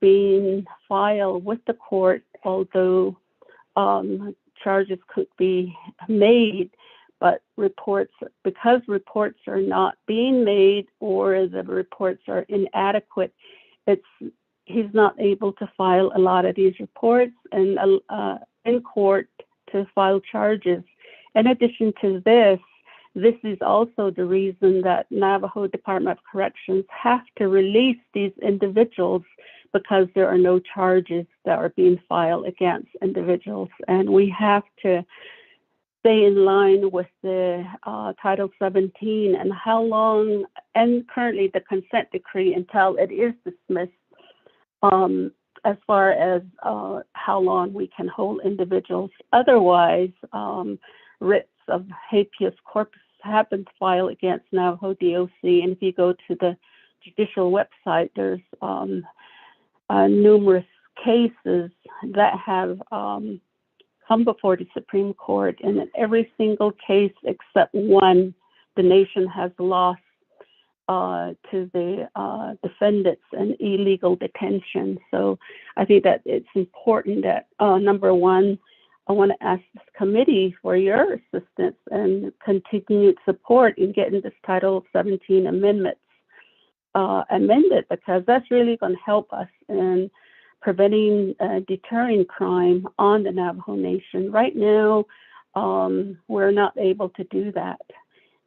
being filed with the court, although charges could be made, but because reports are not being made or the reports are inadequate, he's not able to file a lot of these reports and in court to file charges. In addition to this is also the reason that Navajo Department of Corrections have to release these individuals, because there are no charges that are being filed against individuals. And we have to stay in line with the Title 17 and how long, and currently the consent decree until it is dismissed, as far as how long we can hold individuals. Otherwise, writs of habeas corpus have been filed against Navajo DOC, and if you go to the judicial website, there's numerous cases that have come before the Supreme Court, and in every single case except one, the nation has lost to the defendants in illegal detention. So I think that it's important that, number one, I want to ask this committee for your assistance and continued support in getting this Title 17 amendments amended, because that's really going to help us in preventing, deterring crime on the Navajo Nation. Right now, we're not able to do that.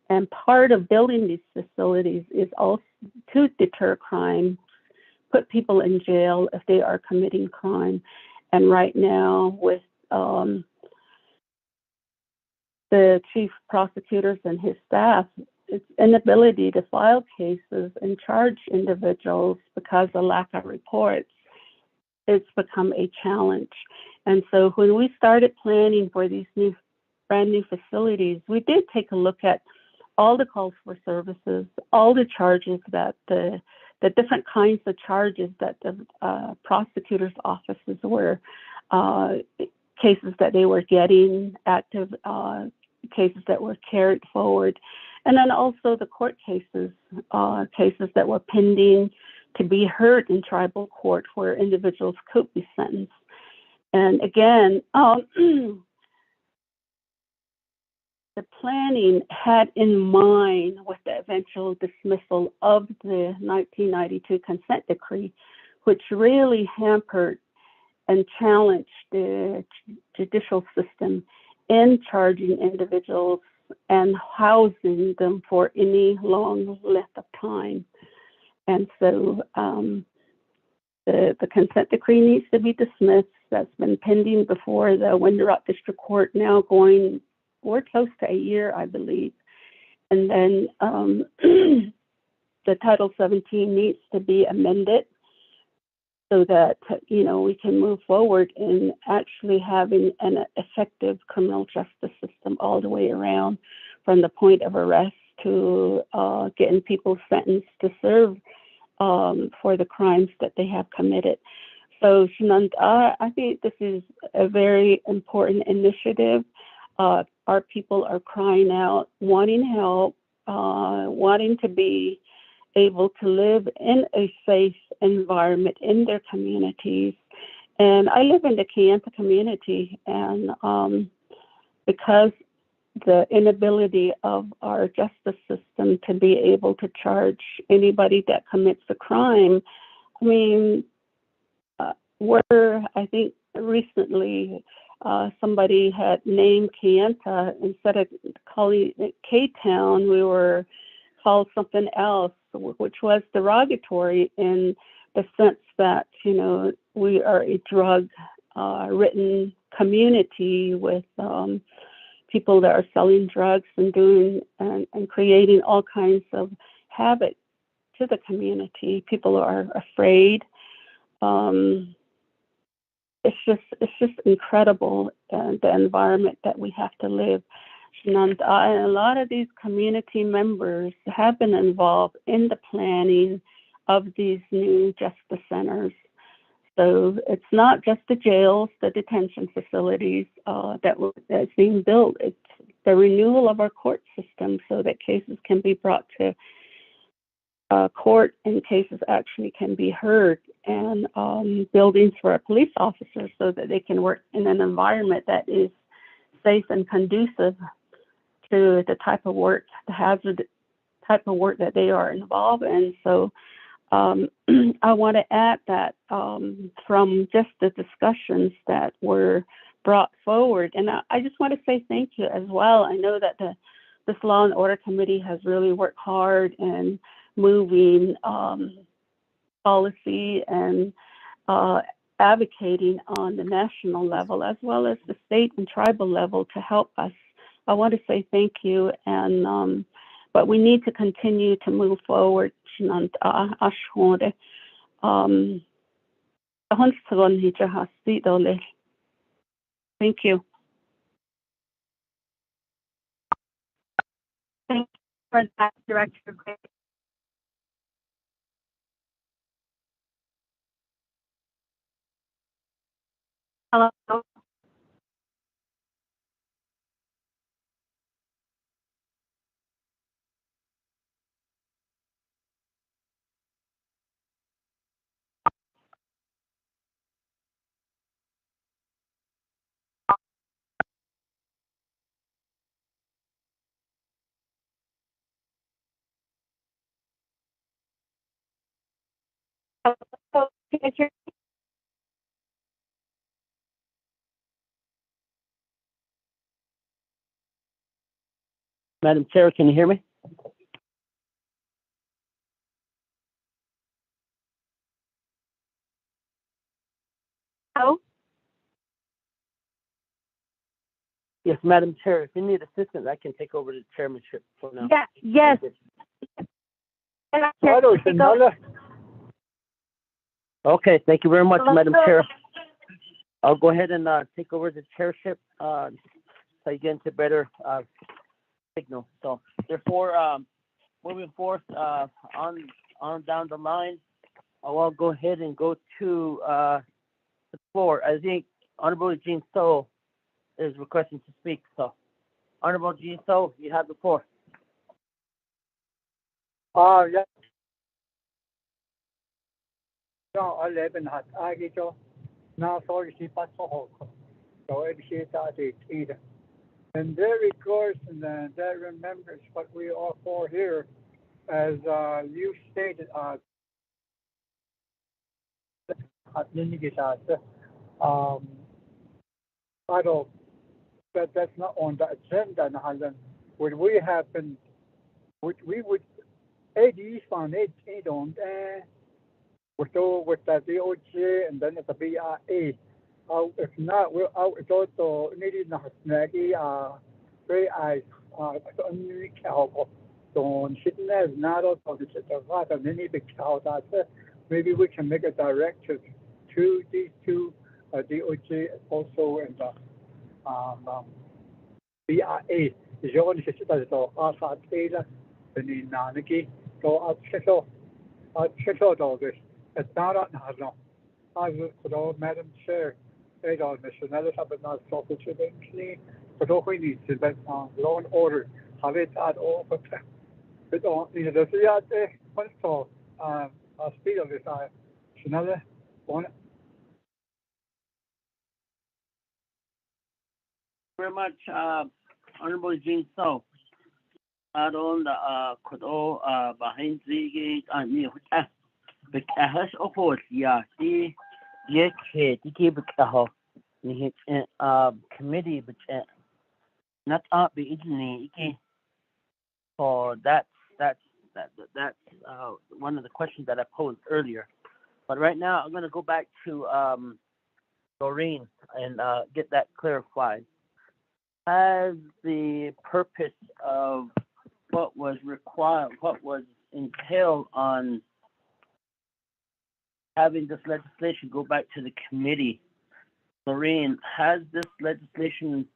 And part of building these facilities is also to deter crime, put people in jail if they are committing crime. And right now, with the chief prosecutors and his staff, its inability to file cases and charge individuals because of lack of reports, it's become a challenge. And so when we started planning for these brand new facilities, we did take a look at all the calls for services, all the charges that the different kinds of charges that the prosecutor's offices were, cases that they were getting, active cases that were carried forward, and then also the court cases, cases that were pending to be heard in tribal court where individuals could be sentenced. And again, the planning had in mind with the eventual dismissal of the 1992 consent decree, which really hampered and challenged the judicial system in charging individuals and housing them for any long length of time. And so the consent decree needs to be dismissed. That's been pending before the Window Rock District Court, now going, we're close to a year, I believe. And then the Title 17 needs to be amended so that, you know, we can move forward in actually having an effective criminal justice system all the way around, from the point of arrest to getting people sentenced to serve for the crimes that they have committed. So, Shanant, I think this is a very important initiative. Our people are crying out, wanting help, wanting to be able to live in a safe environment in their communities. And I live in the Kayenta community, and because the inability of our justice system to be able to charge anybody that commits a crime, I mean, I think recently somebody had named Kayenta, instead of calling it K-Town, we were called something else, which was derogatory in the sense that, you know, we are a drug-ridden community with people that are selling drugs and doing and creating all kinds of havoc to the community. People are afraid. It's just incredible, the environment that we have to live. And a lot of these community members have been involved in the planning of these new justice centers. So it's not just the jails, the detention facilities that's being built. It's the renewal of our court system so that cases can be brought to court and cases actually can be heard, and buildings for our police officers so that they can work in an environment that is safe and conducive to the type of work, the hazard type of work that they are involved in. So I want to add that from just the discussions that were brought forward, and I just want to say thank you as well. I know that this Law and Order Committee has really worked hard in moving policy and advocating on the national level as well as the state and tribal level to help us. I want to say thank you, and but we need to continue to move forward. Thank you. Thank you for that, Director Gray. Hello. Hello. Madam Chair, can you hear me? Hello. Yes, Madam Chair, if you need assistance, I can take over the chairmanship for now. Yeah, yes. Okay, thank you very much, Madam Chair. I'll go ahead and take over the chairship so you get into better signal. So therefore, moving forth on down the line, I'll go ahead and go to the floor. I think Honorable Jean So is requesting to speak. So Honorable Jean So, you have the floor. Yeah. No, 11 had agito. Now sorry she passed for hope. So it she started either. And that records and that remembers what we are for here, as you stated at Ninigitata. I don't that's not on the agenda Nahalan. Would we have been we would AD found it on with the DOJ and then the BIA. If not, we're out to needed na snaggy very eyes so only cow don't shit as not all of the right and any big cow that maybe we can make a directive to these two DOJ also and BIA. Is only shit as the Asa Taylor and in Nanaki. So I'll check out all this. It's not on no. I would all Madam Chair, they don't national but not sufficiently, but all we need to let law and order have it at all but don't need to see out there what's all speed of this national one. Very much, Honorable Jean So. Aron the kodo behind the ni but has opposed yeah the yake keep ni committee but not up be idni for that's one of the questions that I posed earlier. But right now I'm going to go back to Doreen and get that clarified. Has the purpose of what was required, what was entailed on having this legislation go back to the committee, Lorraine, has this legislation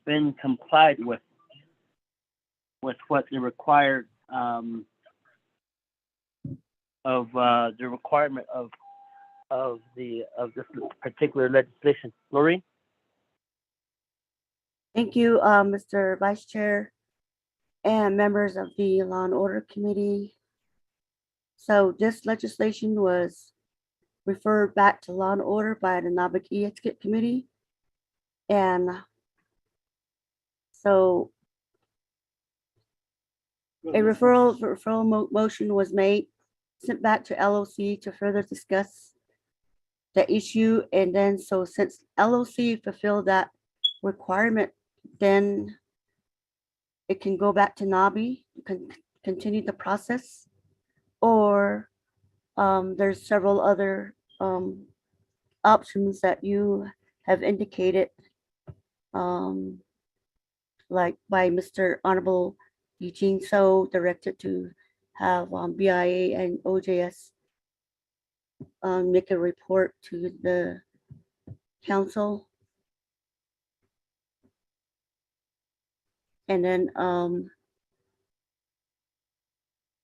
been complied with what the required of the requirement of this particular legislation, Lorraine? Thank you, Mr. Vice Chair and members of the Law and Order Committee. So this legislation was referred back to Law and Order by the Navajo Etiquette Committee. And so a referral motion was made, sent back to LOC to further discuss the issue. And then so since LOC fulfilled that requirement, then it can go back to NABI, continue the process, or there's several other options that you have indicated, like by Mr. Honorable Eugene So, directed to have BIA and OJS make a report to the council. And then,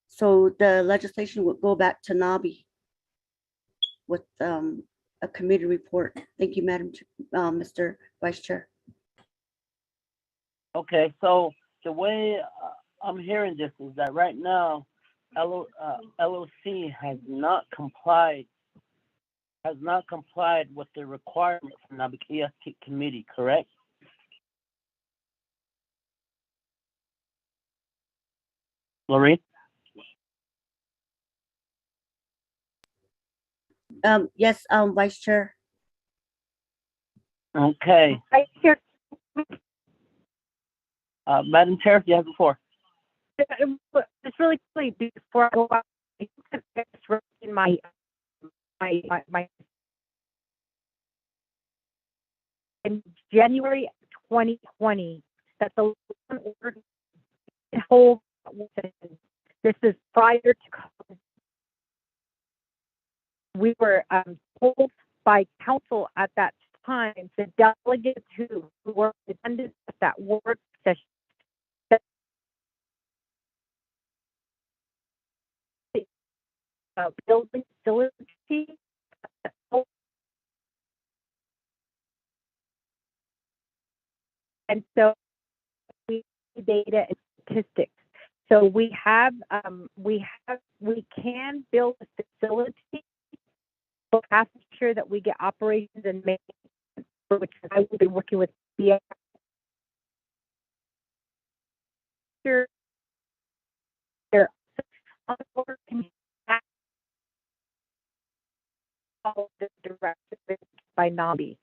so the legislation would go back to NABI with a committee report. Thank you, Mr. Vice Chair. Okay, so the way I'm hearing this is that right now, LOC has not complied with the requirement from the Nabakia Committee, correct? Lorraine? Yes, Vice Chair. Okay. Vice Chair. Madam Chair, you have the floor. It's really quickly before I go out. In my in January 2020 that the order hold. This is prior to COVID. We were told by council at that time, the delegates who were attended at that work session, that building facility, and so we data and statistics. So we can build a facility, but have to ensure that we get operations and maintenance, for which I will be working with the they're on board all the directed by NABI.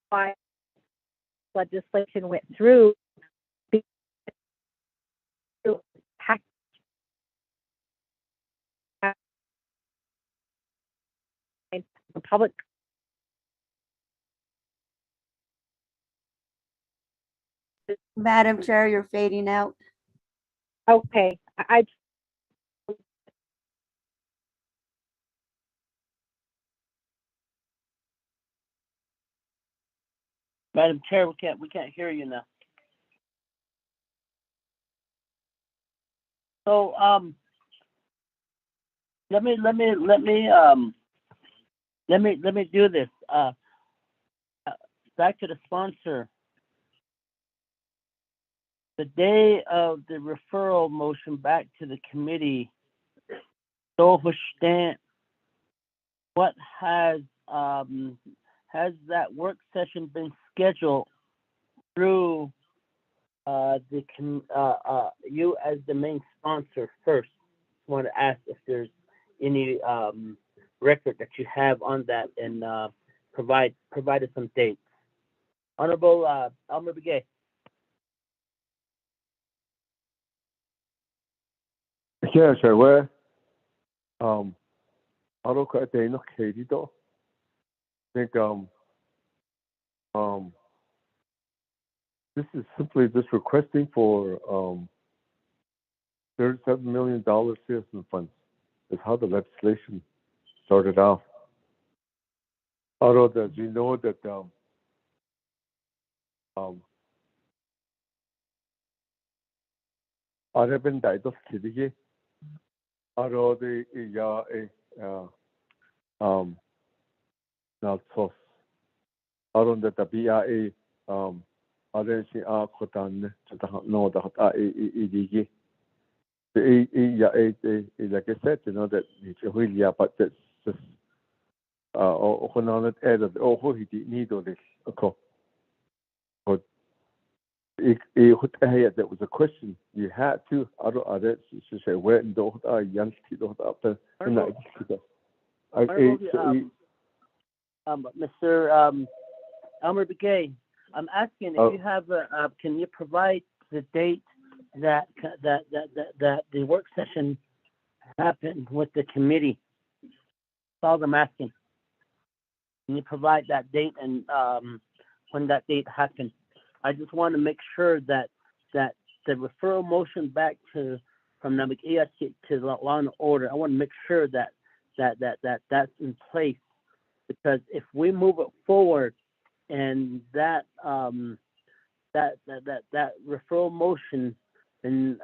Why legislation went through the public. Madam Chair, you're fading out. Okay, Madam Chair, we can't hear you now. So let me do this. Back to the sponsor. The day of the referral motion back to the committee, so what has that work session been scheduled through you as the main sponsor first? I want to ask if there's any record that you have on that and provided some dates. Honorable Elmer Begay. Yeah, sure. Where I look at the Katie though. I think this is simply just requesting for $37 million citizen funds. Is how the legislation started off. Although that you know that I've been died of kidney. Although the not so. Although that the BIA other she are kotan to the no the EDG. Like I said, you know that it's really but that's just on it added he did need all this. Okay. But that was a question you had to other to say where in the young people after Mr. Elmer Begay, I'm asking if you have can you provide the date that the work session happened with the committee? That's all I'm asking. Can you provide that date and when that date happened? I just want to make sure that the referral motion back from Navajo to law and order. I want to make sure that that's in place, because if we move it forward and that referral motion and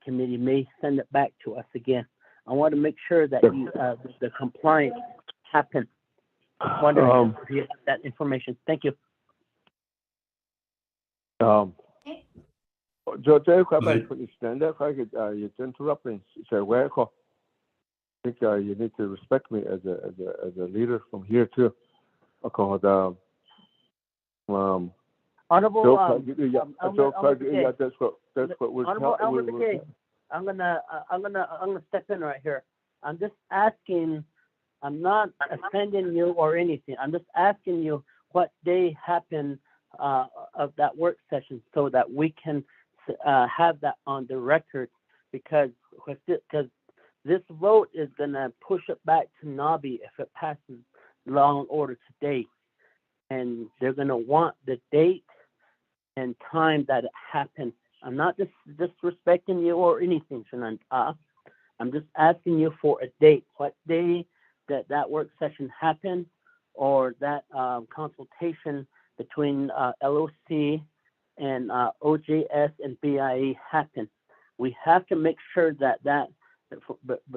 committee may send it back to us again. I want to make sure that the compliance happens. I want to get that information. Thank you. George, you stand up. You interrupt me. So where? I think you need to respect me as a leader from here too. Honorable that's what we're Honorable Elmer, I'm gonna step in right here. I'm just asking. I'm not offending you or anything. I'm just asking you what day happened of that work session so that we can have that on the record, because this vote is gonna push it back to Nabi if it passes law and order today, and they're gonna want the date and time that it happened. I'm not disrespecting you or anything, Shannon. I'm just asking you for a date. What day that work session happened, or that consultation between LOC and OJS and BIA happened. We have to make sure that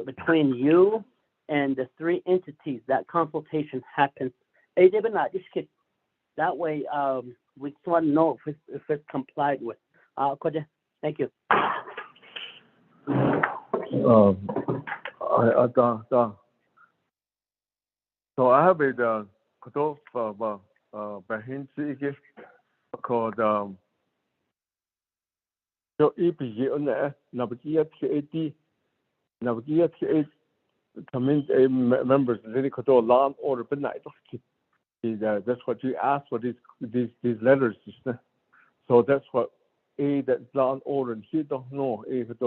between you and the three entities, that consultation happens. That way, we just want to know if it's complied with. Thank you. So I have a couple of behind called so EPG on the Navajo community members really could do law and order, but not that's what you asked for these letters. So that's what that's law and order, and he don't know if it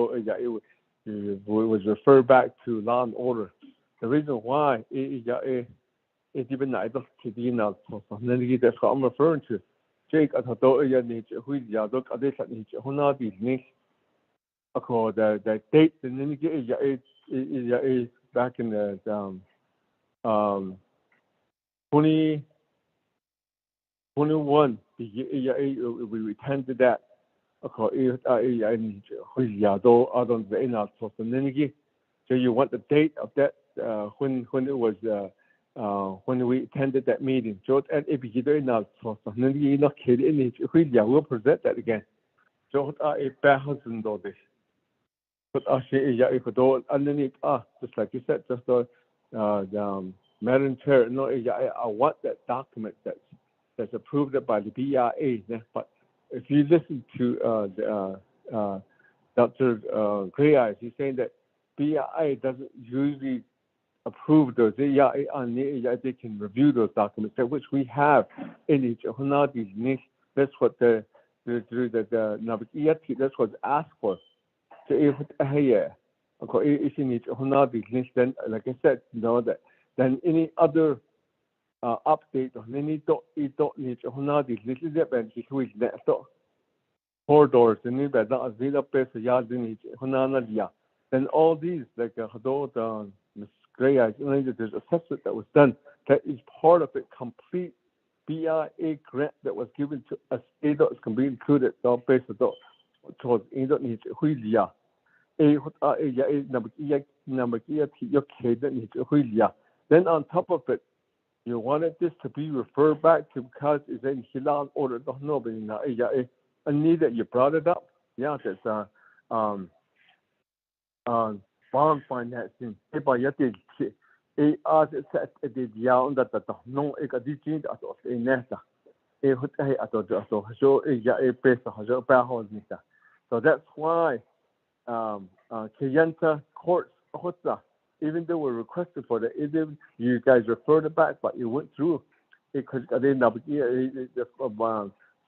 was referred back to law and order. The reason why it even not to the now, that's what I'm referring to. Jake at the needs who look at this at each one these needs. The date and then is back in the 2021 we attended that. So you want the date of that when it was when we attended that meeting. So at APG we'll present that again. So $1,000. But underneath just like you said, just the Madam Chair, no, I want that document that's approved by the BIA. But if you listen to Dr. Gray Eyes, he's saying that BIA doesn't usually approve those. They can review those documents, which we have in each one of these needs. That's what the that's what's asked for. So if then, like I said, that then any other update or any don't need corridors and then all these like Ms. Gray, there's assessment that was done that is part of a complete BIA grant that was given to us. It can be included based towards then on top of it, you wanted this to be referred back to because it's in Hilan order. Don't know, but I need that you brought it up. Yeah, that's bond financing. So that's why Kayenta courts, even though we requested for that, even you guys referred it back, but it went through. Because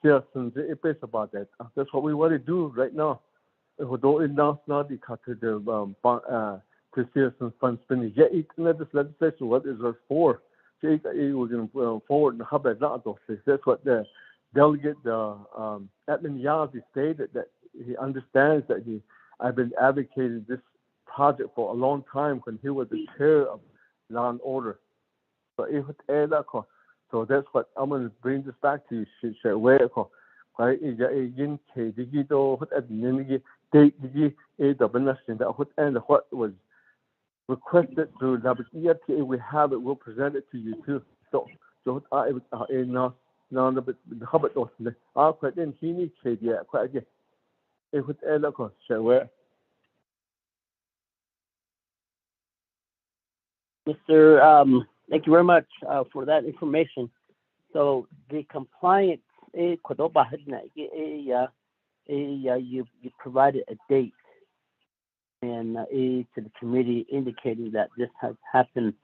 citizens about that. That's what we want to do right now. To citizens fund spending. Yeah, this legislation, what is it for? We're going to forward and have that. That's what the delegate, Edmund Yazzie stated, that he understands that I've been advocating this project for a long time when he was the chair of Law and Order. So that's what I'm going to bring this back to you. And what was requested through WETA, we have it. We'll present it to you too. So Mr. Thank you very much for that information. So the compliance, you provided a date and to the committee indicating that this has happened.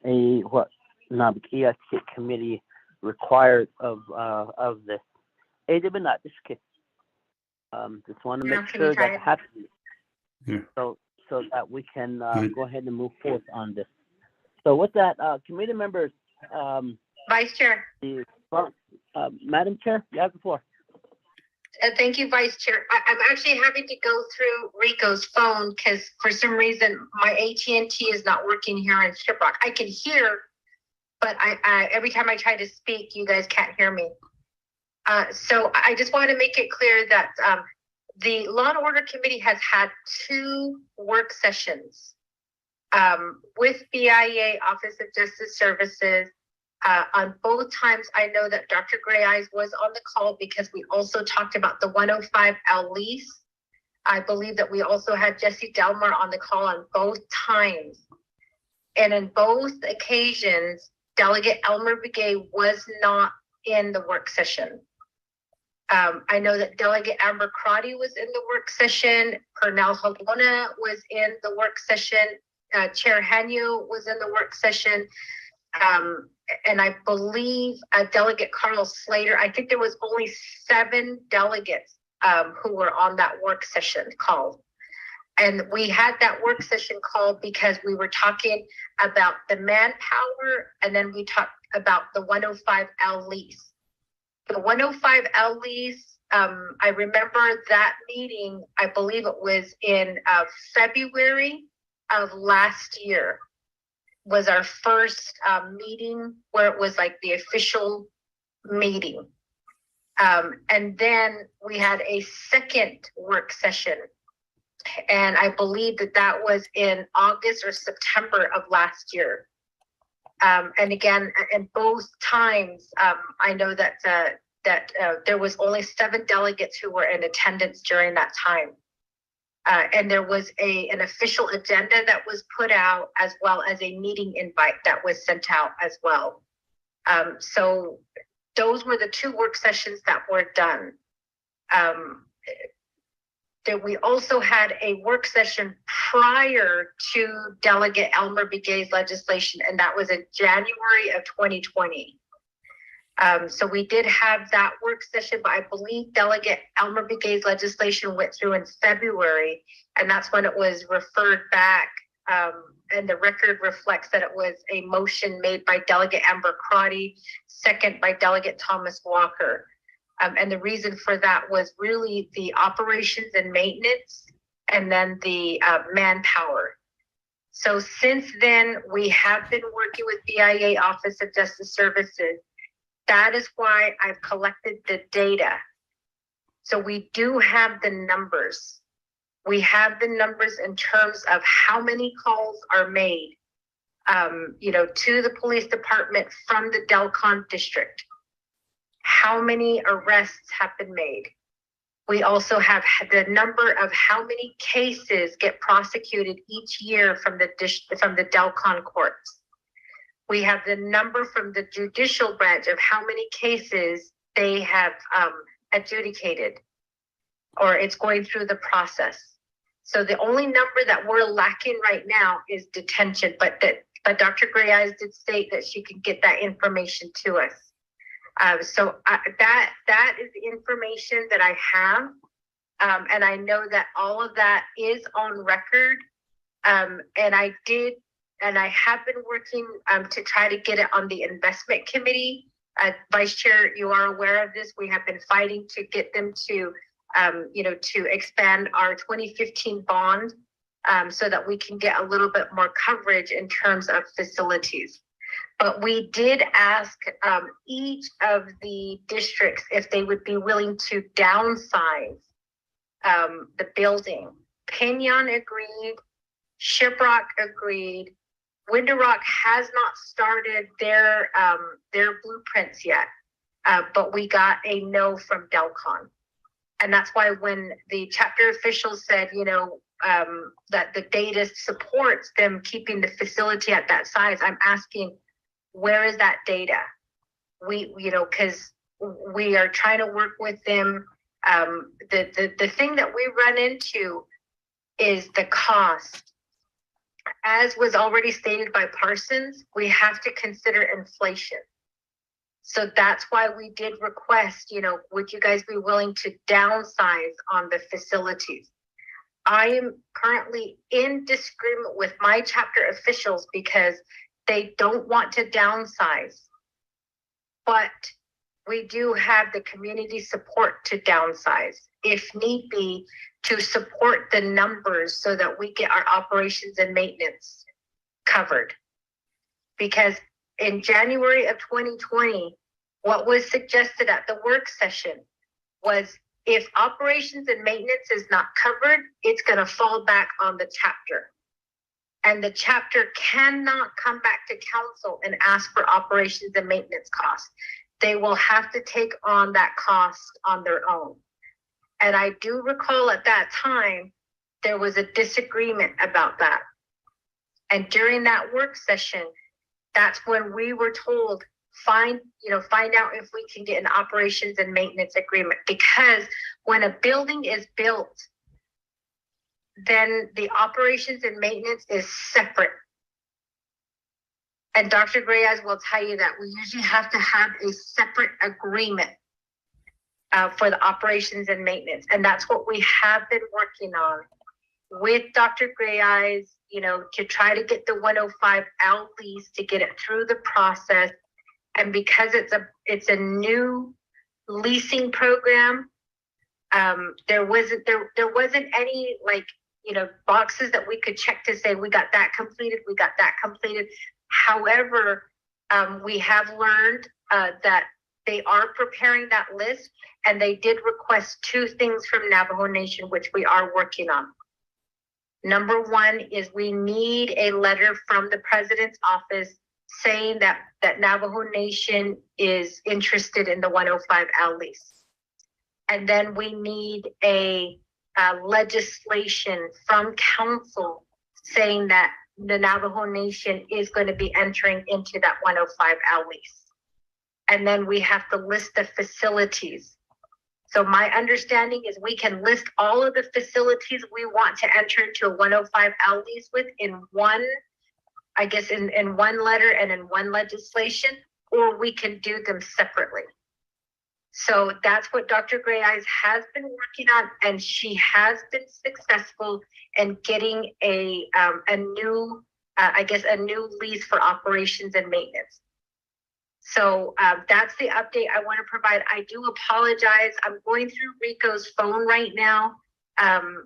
What Nabakia committee required of this. Just want to make sure that happens. Yeah. so that we can go ahead and move forward on this. So with that, committee members, Vice Chair. Madam Chair, you have the floor. Thank you, Vice Chair. I'm actually having to go through Rico's phone because for some reason my AT&T is not working here in Shiprock. I can hear, but I every time I try to speak, you guys can't hear me. So I just want to make it clear that the Law and Order Committee has had 2 work sessions with BIA, Office of Justice Services. On both times, I know that Dr. Gray Eyes was on the call because we also talked about the 105L lease. I believe that we also had Jesse Delmar on the call on both times. And in both occasions, Delegate Elmer Begay was not in the work session. I know that Delegate Amber Crotty was in the work session. Pernell Holona was in the work session. Chair Hanyo was in the work session. And I believe Delegate Carl Slater, I think there was only 7 delegates who were on that work session call. And we had that work session called because we were talking about the manpower, and then we talked about the 105L lease. The 105L lease, I remember that meeting, I believe it was in February of last year, was our first meeting where it was like the official meeting. And then we had a second work session. And I believe that was in August or September of last year. And again, in both times, I know that there was only 7 delegates who were in attendance during that time. And there was an official agenda that was put out, as well as a meeting invite that was sent out as well. So those were the 2 work sessions that were done. We also had a work session prior to Delegate Elmer Begay's legislation, and that was in January of 2020. So we did have that work session, but I believe Delegate Elmer Begay's legislation went through in February, and that's when it was referred back. And the record reflects that it was a motion made by Delegate Amber Crotty, second by Delegate Thomas Walker. And the reason for that was really the operations and maintenance, and then the manpower. So since then, we have been working with BIA, Office of Justice Services. That is why I've collected the data. So we do have the numbers. We have the numbers in terms of how many calls are made, to the police department from the Delcon district. How many arrests have been made. We also have the number of how many cases get prosecuted each year from the Delcon courts. We have the number from the judicial branch of how many cases they have adjudicated, or it's going through the process. So the only number that we're lacking right now is detention, but Dr. Gray Eyes did state that she could get that information to us. So that is the information that I have. And I know that all of that is on record. And I have been working to try to get it on the investment committee. Vice Chair, you are aware of this. We have been fighting to get them to, to expand our 2015 bond so that we can get a little bit more coverage in terms of facilities. But we did ask each of the districts if they would be willing to downsize the building. Pinyon agreed, Shiprock agreed. Window Rock has not started their blueprints yet, but we got a no from Delcon. And that's why when the chapter officials said, that the data supports them keeping the facility at that size, I'm asking, where is that data? Because we are trying to work with them. The thing that we run into is the cost. As was already stated by Parsons, we have to consider inflation. So that's why we did request, would you guys be willing to downsize on the facilities? I am currently in disagreement with my chapter officials because they don't want to downsize. But we do have the community support to downsize, if need be, to support the numbers so that we get our operations and maintenance covered. Because in January of 2020, what was suggested at the work session was if operations and maintenance is not covered, it's going to fall back on the chapter. And the chapter cannot come back to council and ask for operations and maintenance costs. They will have to take on that cost on their own. And I do recall at that time, there was a disagreement about that. And during that work session, that's when we were told, find out if we can get an operations and maintenance agreement. Because when a building is built, then the operations and maintenance is separate. And Dr. Grayas will tell you that we usually have to have a separate agreement for the operations and maintenance. And that's what we have been working on with Dr. Grayas, to try to get the 105L lease, to get it through the process. And because it's a new leasing program, there wasn't any boxes that we could check to say we got that completed. However, we have learned that they are preparing that list, and they did request 2 things from Navajo Nation, which we are working on. Number 1 is we need a letter from the president's office saying that Navajo Nation is interested in the 105L lease. And then we need a legislation from council saying that the Navajo Nation is going to be entering into that 105L lease. And then we have to list the facilities. So my understanding is we can list all of the facilities we want to enter into a 105L lease with in one, I guess in one letter and in one legislation, or we can do them separately. So that's what Dr. Grayes has been working on, and she has been successful in getting a new lease for operations and maintenance. So that's the update I want to provide. I do apologize. I'm going through Rico's phone right now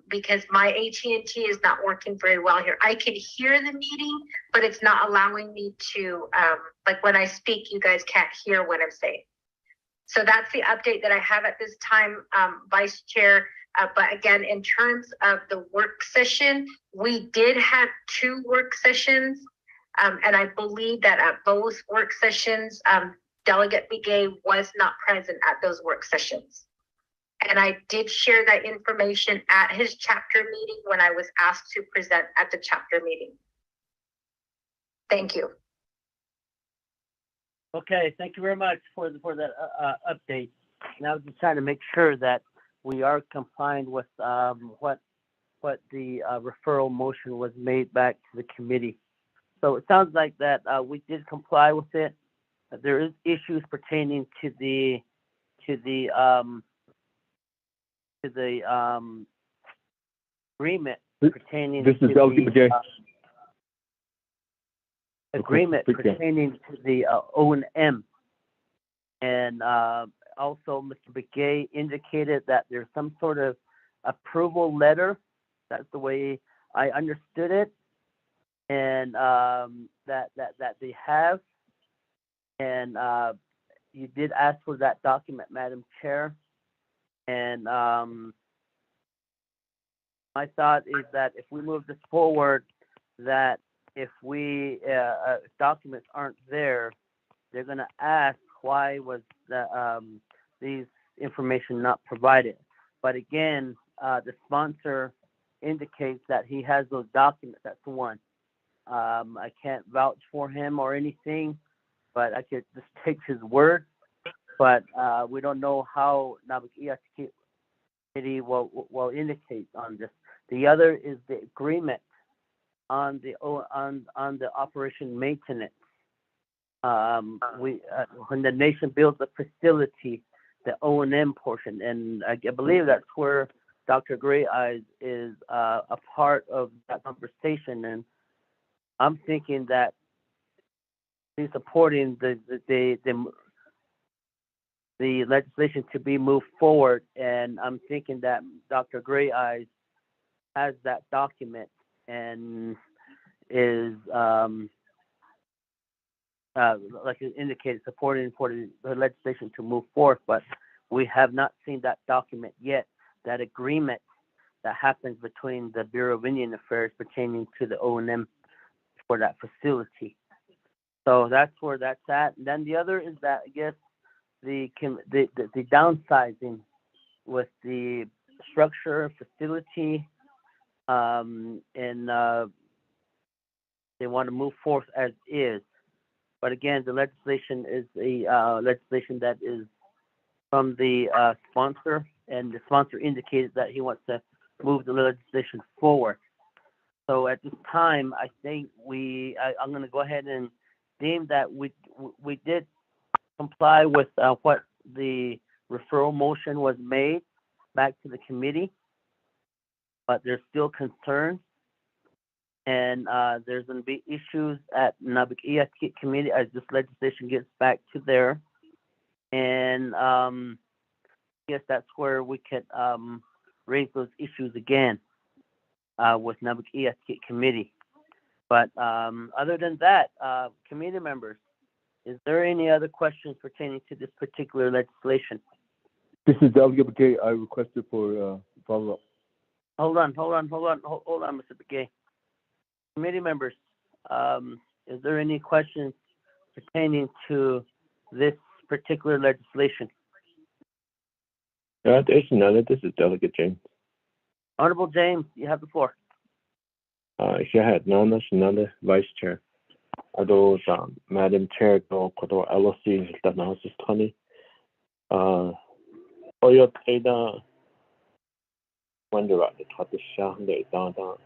because my AT&T is not working very well here. I can hear the meeting, but it's not allowing me to, when I speak, you guys can't hear what I'm saying. So that's the update that I have at this time, Vice Chair. But again, in terms of the work session, we did have 2 work sessions. And I believe that at both work sessions, Delegate Begay was not present at those work sessions. And I did share that information at his chapter meeting when I was asked to present at the chapter meeting. Thank you. Okay, thank you very much for that update. And I was just trying to make sure that we are compliant with what the referral motion was made back to the committee. So it sounds like that we did comply with it. There is issues pertaining to the agreement pertaining this to is the agreement pertaining to the O&M. And also Mr. Begay indicated that there's some sort of approval letter. That's the way I understood it. And that they have. And you did ask for that document, Madam Chair. And my thought is that if we move this forward, that if we documents aren't there, they're going to ask why was these information not provided. But again, the sponsor indicates that he has those documents. That's the one. I can't vouch for him or anything, but I could just take his word. But we don't know how Navajo Committee will indicate on this. The other is the agreement on the operation maintenance. When the nation builds a facility, the O&M portion, and I believe that's where Dr. Gray Eyes is a part of that conversation, and I'm thinking that he's supporting the legislation to be moved forward, and I'm thinking that Dr. Gray Eyes has that document and is like you indicated, supporting for the legislation to move forward, but we have not seen that document yet, that agreement that happens between the Bureau of Indian Affairs pertaining to the O&M for that facility. So that's where that's at. And then the other is that, I guess, the downsizing with the structure, facility, and they want to move forth as is. But again, the legislation is a legislation that is from the sponsor, and the sponsor indicated that he wants to move the legislation forward. So at this time, I think I'm going to go ahead and deem that we did comply with what the referral motion was made back to the committee, but there's still concerns, and there's going to be issues at Navajo committee as this legislation gets back to there, and I guess that's where we could raise those issues again with Navajo committee. But other than that, committee members, is there any other questions pertaining to this particular legislation? This is Delegate McKay. I requested for follow-up. Hold on, Mr. McKay. Committee members, is there any questions pertaining to this particular legislation? There's none. This is Delegate James. Honorable James, you have the floor. Nana, Vice Chair. Those Madam Chair, go Koto LOC, that now is 20. Oyo Ada wonder at the Tatisha, they down.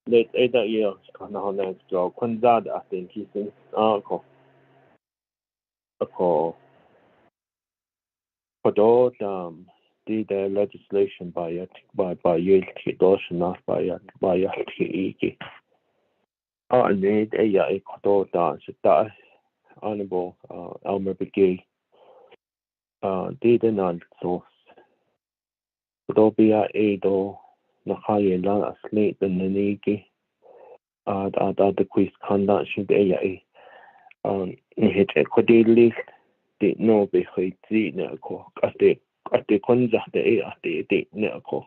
Late Ada years, now let's go. Quanzad at the Kissing Uncle. For those, the legislation by Yelki Dawson, not by Yelki. I need a Koto dance that Honorable Elmer Begay did not source. Koto be a do Nakayela asleep in the Niki the quiz conduct should a hit a Kodili did no be Hiti Nerko at the Konza de at the Nerko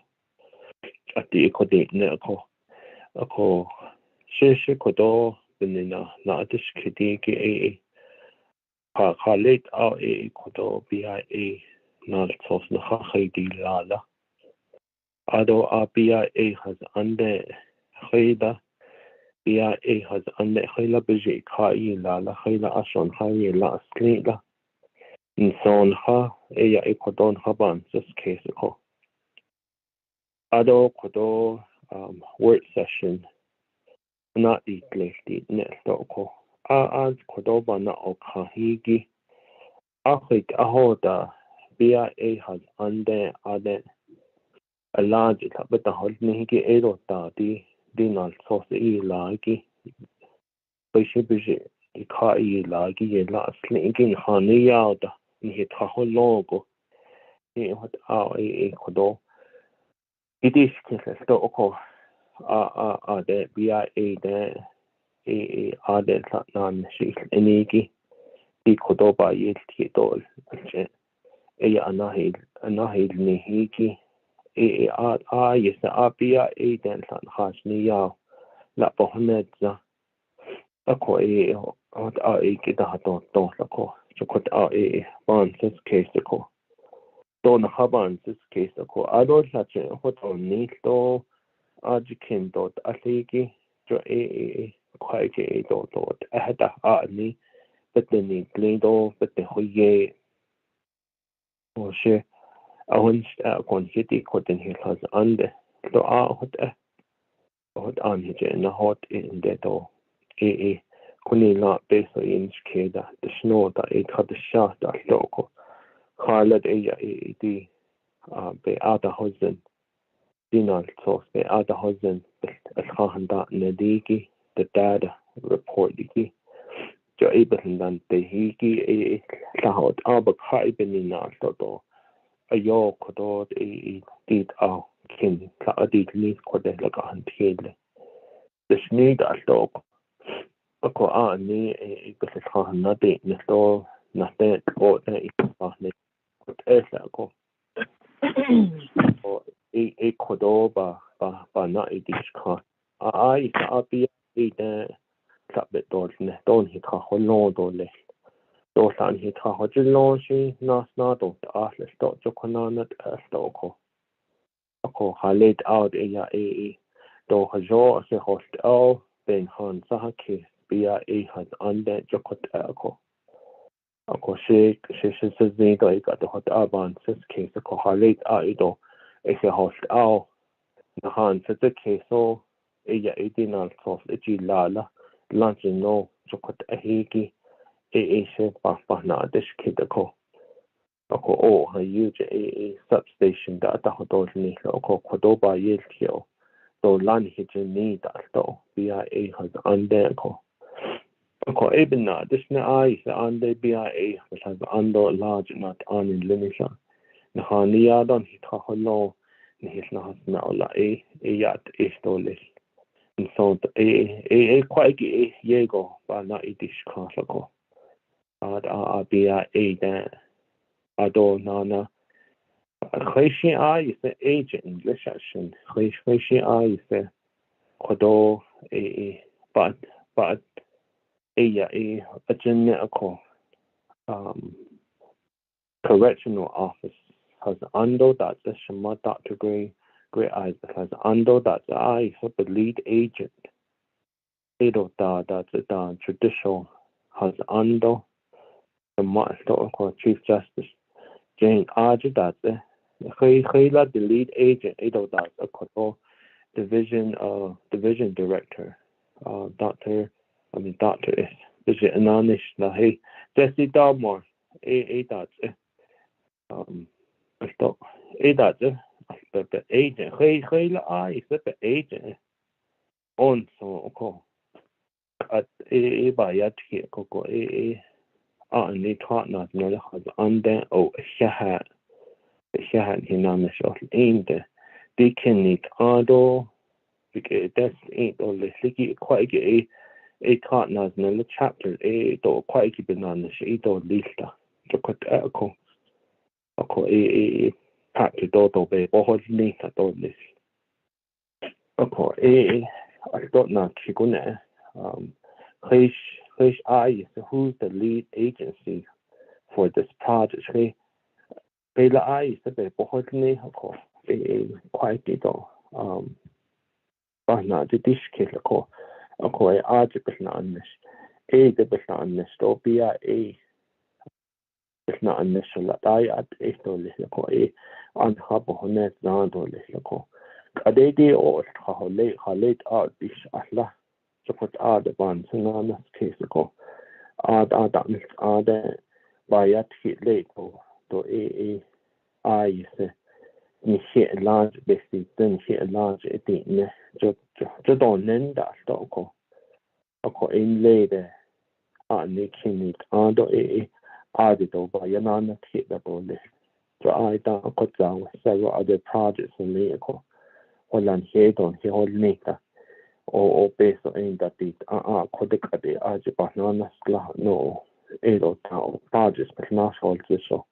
at the Eco Nerko. A call. She could all benina not this kitty a late out a could be a not sauce na haidi lala. Although our BIA has under Haida, BIA has under Haila Beji Kai Lala Haila Ashon Hai La Slila. In son ha a codon haban this case. Although could work session. Not equally net local. As Cordobana or Kahigi. Afrik Ahoda BIA has under other a large but the Hodniki Edo Dadi, Dinal Sauce E Lagi, Bishibishi, Kai Lagi, last linking honey out in his logo. He what our a Kodo. It is Stoko. The BIA there are the non sheet enigi the Kodoba yet dol anahil nihiki yes the BIA then hasni yaw la pohmedza a ko what a kidato lako so could a bonds case the ko don't have this case the ko I don't such what on need to Arjikin dot Atiki to a quite a dot ahead of Arni, but then the Glido, but the Hoye or she I once quantity cotton hill has under the hot on his and a hot in that door. A Kuni not based on inch the snow that it had the shot that local. Carlet a be out the husband dinal so be out the husband as handa nadiki the data report diki jo ibn dan te hiki e sahot aba khai benina to ayo kodo e dit au kin ka adit ni kode la ka hantiele the sneed alto ko ani e be khana de ne to na te ko e pa ne ko esa ko e kodo ba na e diska ai ka bi e de sabet do ne don hi ka hono do le do san hi ka ho jilo shi na do a le sto jo kona na sto ko halet out e ya e do hajo se host au ben han sa ke bia e has ande jo ko she says me do I got the hot aban says case ko halet a do e se host au na han says the case so e ya e dinal so e ji la lunch no jo ko a hiki e se pa na dish kid ko o ha huge a substation da ta hodo ni ko do ba yel kio do lan hit ni da do bia e has ande ko even na this na I on the BIA which has under large not on in Limisha. Na hania don hit no his na la yat estolis. And so a quite yego but not a dish castle. Ad BIA then ado nana. Crazy I is the agent English action. Crazy I is the kodo but a genetical correctional office has under that the Shema Dr. Gray Eyes has under that I have the lead agent. Edo da that the judicial has under the historical Chief Justice Jane Arj that the lead agent Edo that a division director Dr. is anonish na hey Jesse Dalmore that's stop that's the agent hey la I is the agent on so ko at ba ya ti ko ni thought not no has under shahat hinamish of in the clinic ado because that's ain't all the sticky quite a partners in the chapter a do quite keep on the sheet or lista to cut ko a pack to do be bohol ni ta do this I don't know kiguna Hish I is who's the lead agency for this project la I is the bohol ni ko a quite do na the dish case ko a article on this the on this to be a it's not initial that I at a ko on hub on net land or ko a day or how late out this atla so put out the bonds and on this case ko that by at hit late to I say ni hit large basically then hit large it just don't end that ko in later ni kinit ando do by yanana hit the bonus so I don't got down several other projects in Leco Holland here don't he hold nita or based on that the kodikade banana no edo town projects but not all so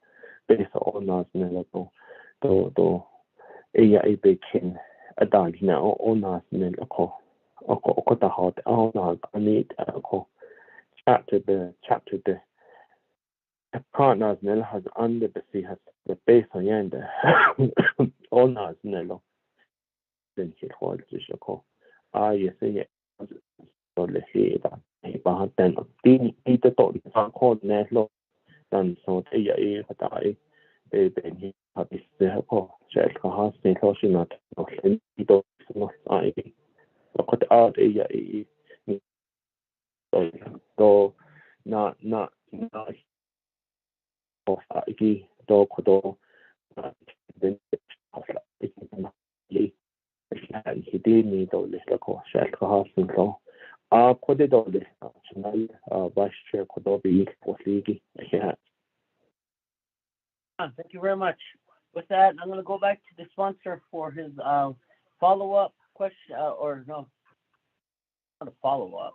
based on us nelago do a big kin a dog now on us nelago o the hot on I need chapter the partners nel has under the sea has the base on yonder on us nelo then he holds the shako you say so le see that he bahan then the called nelo then so he then he had this ko check has the caution not he don't I got out so not iki do kodo then Hidini Dolis Lako, Shalka Hasan, Kodedolis, Vice Chair Kodobi, Posligi. Thank you very much. With that, I'm going to go back to the sponsor for his follow-up question, or no, not a follow-up.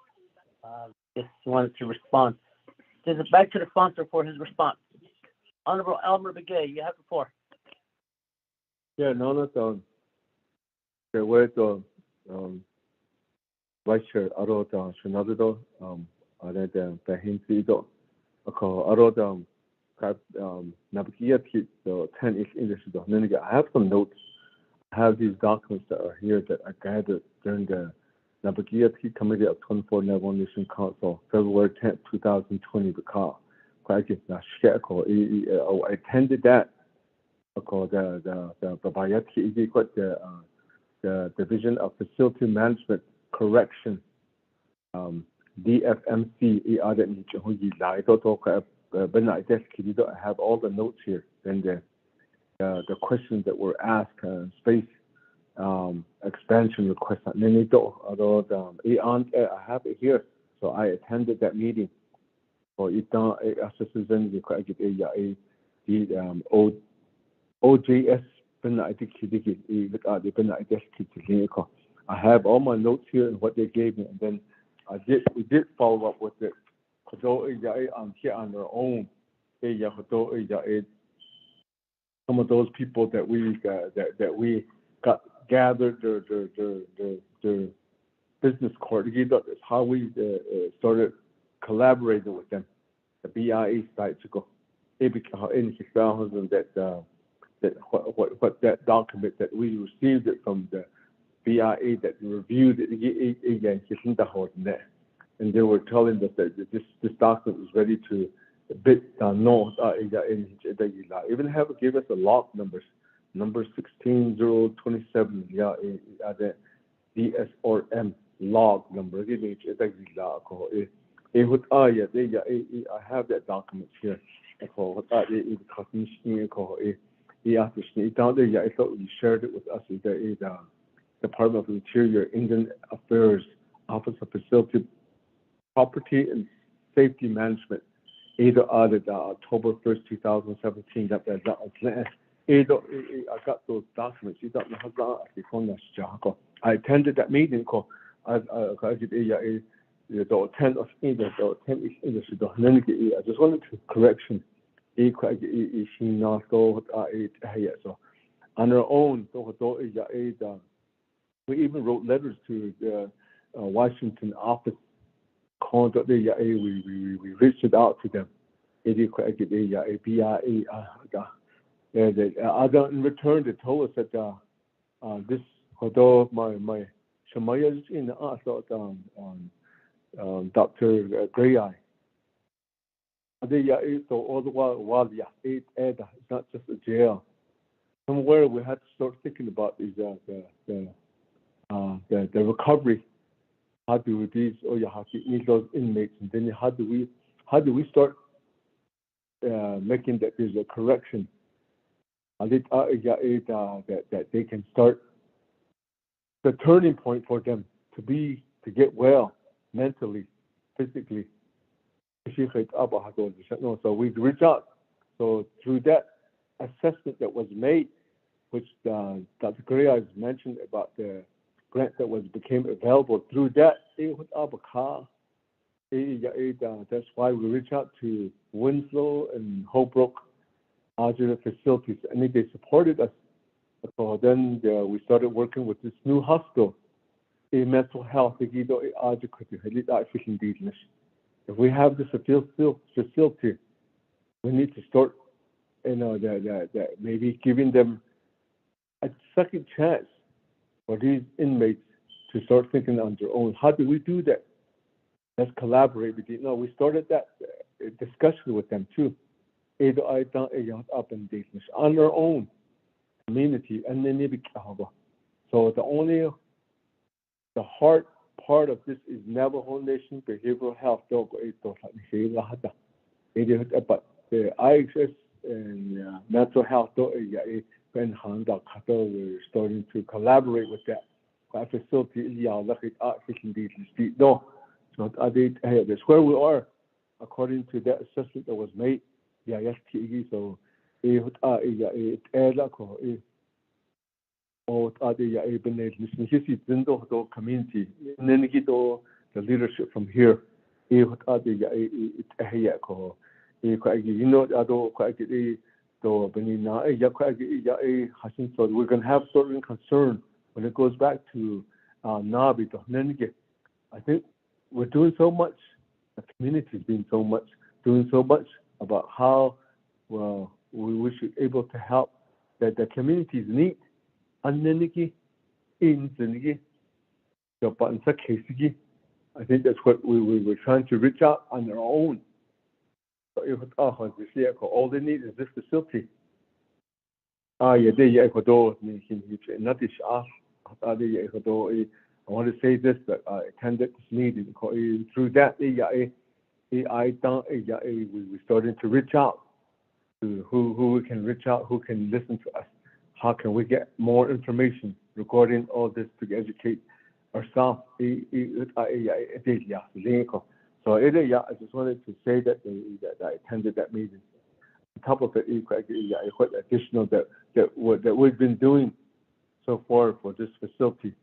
Just wanted to respond. Back to the sponsor for his response. Honorable Elmer Begay, you have the floor. Yeah, no, there were the Vice Chair Aroda Shanado, other than Bahinzido, Aroda Navigated the 10 industry. I have some notes. I have these documents that are here that I gathered during the Navigated Committee of 24 Navajo Nation Council, February 10th, 2020. I attended that. The Division of Facility Management Correction, DFMC. I have all the notes here and the questions that were asked, space expansion request. I have it here, so I attended that meeting. For OJS. I have all my notes here and what they gave me, and then we did follow up with it. On their own, some of those people that we got gathered their business court. That's how we started collaborating with them. The BIA side to go. That document that we received it from the BIA that reviewed it, and they were telling us that this document was ready to bid no, even have give us a log numbers, number 16027, the DSRM log number. I have that document here. I thought you shared it with us. The Department of Interior, Indian Affairs, Office of Facility, Property and Safety Management, October 1st, 2017. I got those documents. I attended that meeting. I just wanted to correction. So on our own, we even wrote letters to the Washington office. We reached it out to them. In return, they told us that this, although my Shamaya is in Dr. Gray Eye. So all the while, it's not just a jail. Somewhere we had to start thinking about is the recovery. How do we need those inmates, and then how do we start making that there's a correction? That they can start the turning point for them to get well mentally, physically. So we reached out. So through that assessment that was made, which Dr. Korea has mentioned about the grant that became available, through that, that's why we reached out to Winslow and Holbrook Modular Facilities, and they supported us. So then we started working with this new hospital, mental health. If we have this facility, we need to start, that maybe giving them a second chance for these inmates to start thinking on their own. How do we do that? Let's collaborate with you. No, we started that discussion with them too. Up and on their own community, and then so the hard part of this is Navajo Nation behavioral health. But the IHS and mental health, we're starting to collaborate with that facility. No, that's where we are according to that assessment that was made. Yeah, yes, so community, the leadership from here. You know, so we're going to have certain concern when it goes back to Nabi. I think we're doing so much, the community's doing so much about how well we should able to help that the communities need. I think that's what we were trying to reach out on our own. All they need is this facility. I want to say this, that I attended this meeting. Through that, we're starting to reach out to who we can reach out, who can listen to us. How can we get more information regarding all this to educate ourselves? So I just wanted to say that I attended that meeting. On top of it, what additional that we've been doing so far for this facility,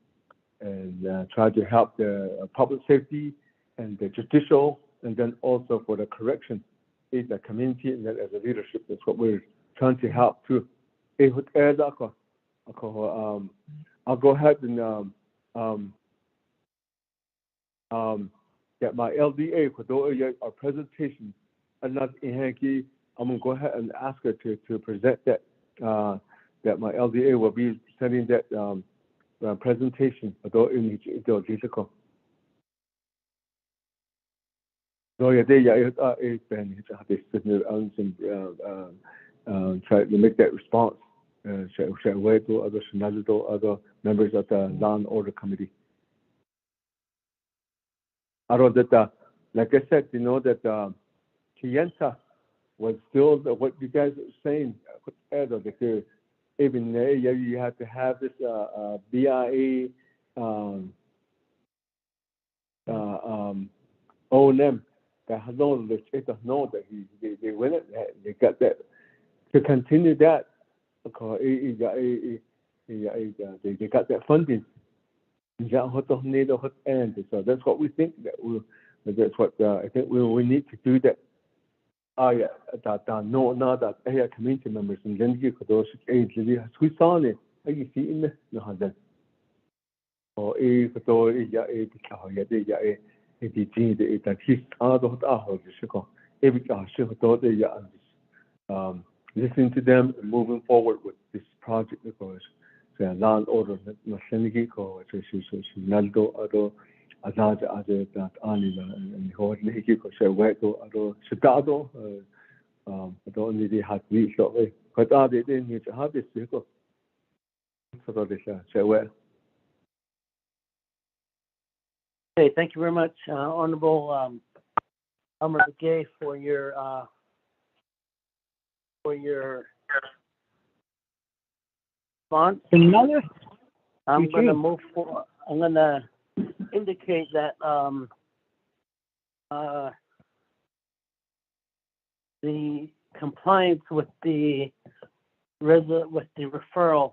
and try to help the public safety and the judicial, and then also for the correction, the community, and then as a leadership. That's what we're trying to help too. I'll go ahead and get my LDA for our presentation. I'm going to go ahead and ask her to present that. That my LDA will be sending that presentation. So try to make that response. Share away to other members of the Law and Order Committee. I know that, like I said, you know that Kienta was still what you guys are saying. Even you have to have this BIA O&M that has known that they win it. They got that to continue that because they got that funding. So that's what we think that's what I think we need to do that. That community members and then you could also we saw it. You see in the or listening to them and moving forward with this project because Law and Order Okay, thank you very much, Honorable Elmer Begay, for your response. I'm going to move forward. I'm going to indicate that the compliance with the referral,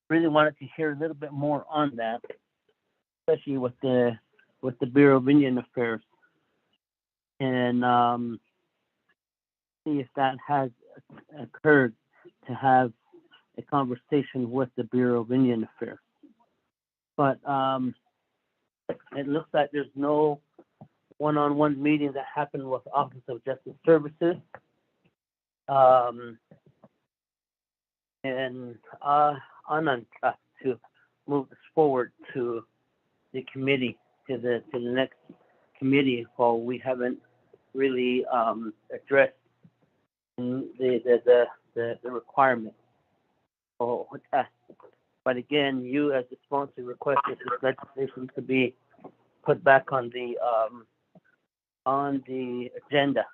really wanted to hear a little bit more on that, especially with the Bureau of Indian Affairs, and see if that has occurred to have a conversation with the Bureau of Indian Affairs. But it looks like there's no one-on-one meeting that happened with Office of Justice Services. And I'm to move this forward to the committee, to the next committee, while we haven't really addressed the requirement. But again, you as the sponsor requested this legislation to be put back on the agenda,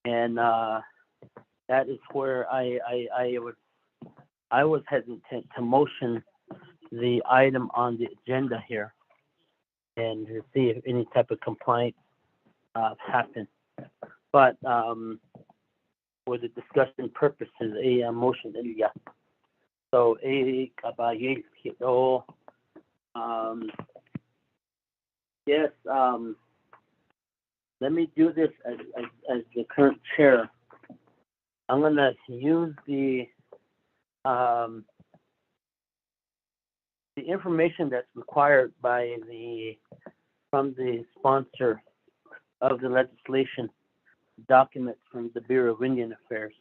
and that is where I was hesitant to motion the item on the agenda here, and to see if any type of complaint happened. But for the discussion purposes, a motion is yeah. So yes, let me do this as the current chair. I'm gonna use the information that's required from the sponsor of the legislation, documents from the Bureau of Indian Affairs,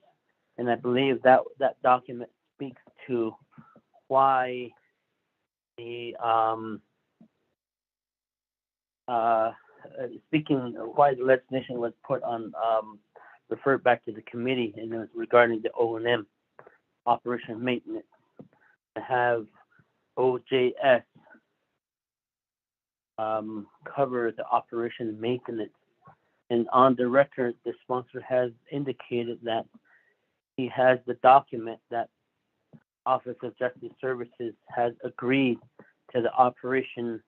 and I believe that document speaks to why the why the legislation was put on referred back to the committee, and it was regarding the O&M, operation maintenance, to have OJS cover the operation maintenance. And on the record, the sponsor has indicated that he has the document that Office of Justice Services has agreed to the operation,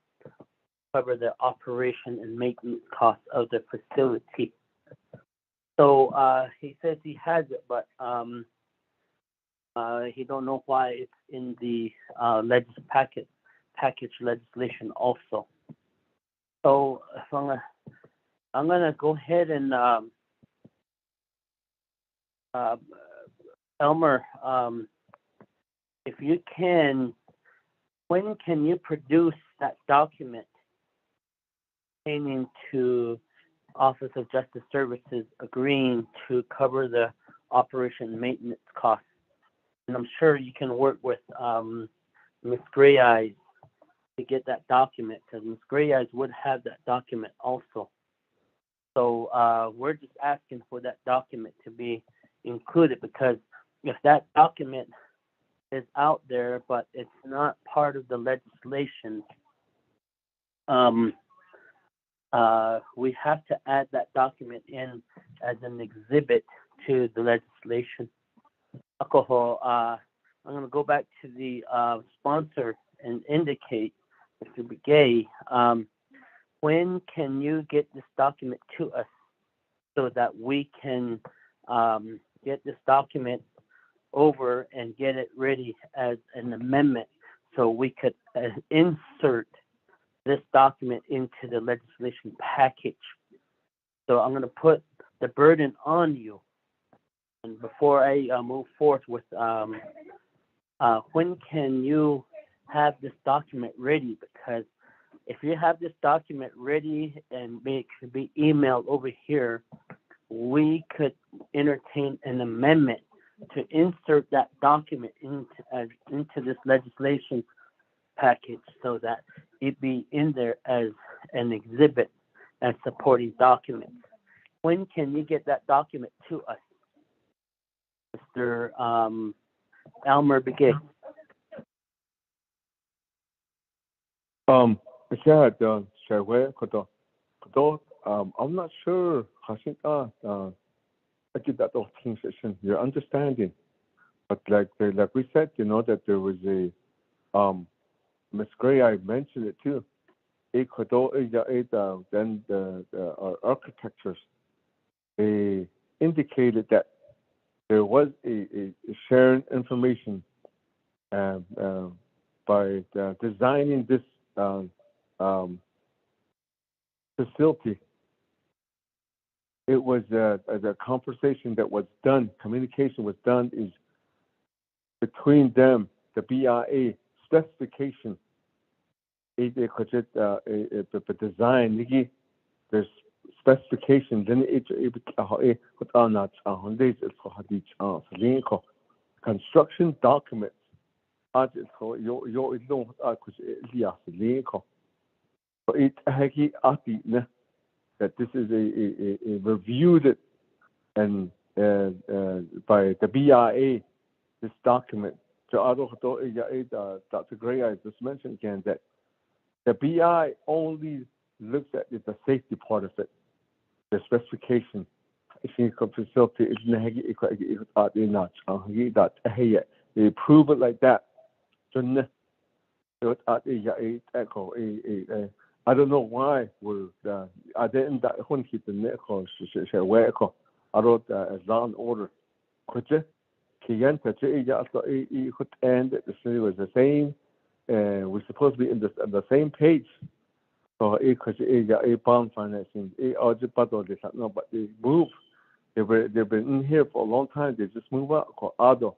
cover the operation and maintenance costs of the facility. So he says he has it, but he don't know why it's in the package legislation also. So if I'm gonna go ahead and Elmer, if you can, when can you produce that document pertaining to Office of Justice Services agreeing to cover the operation and maintenance costs? And I'm sure you can work with Ms. Gray Eyes to get that document, because Ms. Gray Eyes would have that document also. So we're just asking for that document to be included, because if that document is out there but it's not part of the legislation, we have to add that document in as an exhibit to the legislation. Alcohol, I'm going to go back to the sponsor and indicate, Mr. Begay, when can you get this document to us so that we can get this document over and get it ready as an amendment so we could insert this document into the legislation package? So I'm going to put the burden on you. And before I move forth with when can you have this document ready? Because if you have this document ready and it could be emailed over here, we could entertain an amendment to insert that document into this legislation package so that it be in there as an exhibit and supporting documents. When can you get that document to us, Mr. Elmer Begay? I'm not sure. I get that thing session. Your understanding, but like we said, that there was a Miss Gray. I mentioned it too. Then our architectures, they indicated that there was a sharing information by designing this facility. It was the conversation that was done, communication was done is between them, the BIA specification. The design, there's specification. Then construction documents. That this is a reviewed and by the BIA, this document. Dr. Gray, I just mentioned again that the BI only looks at the safety part of it, the specification, It's a facility. It's not that. They prove it like that. So I don't know why we're I didn't that one keep the netcall where I wrote as law and order. Could you? Kianta and the city was the same. We're supposed to be in the same page. So a bond financing, no, but they move. They've been in here for a long time. They just move out. Other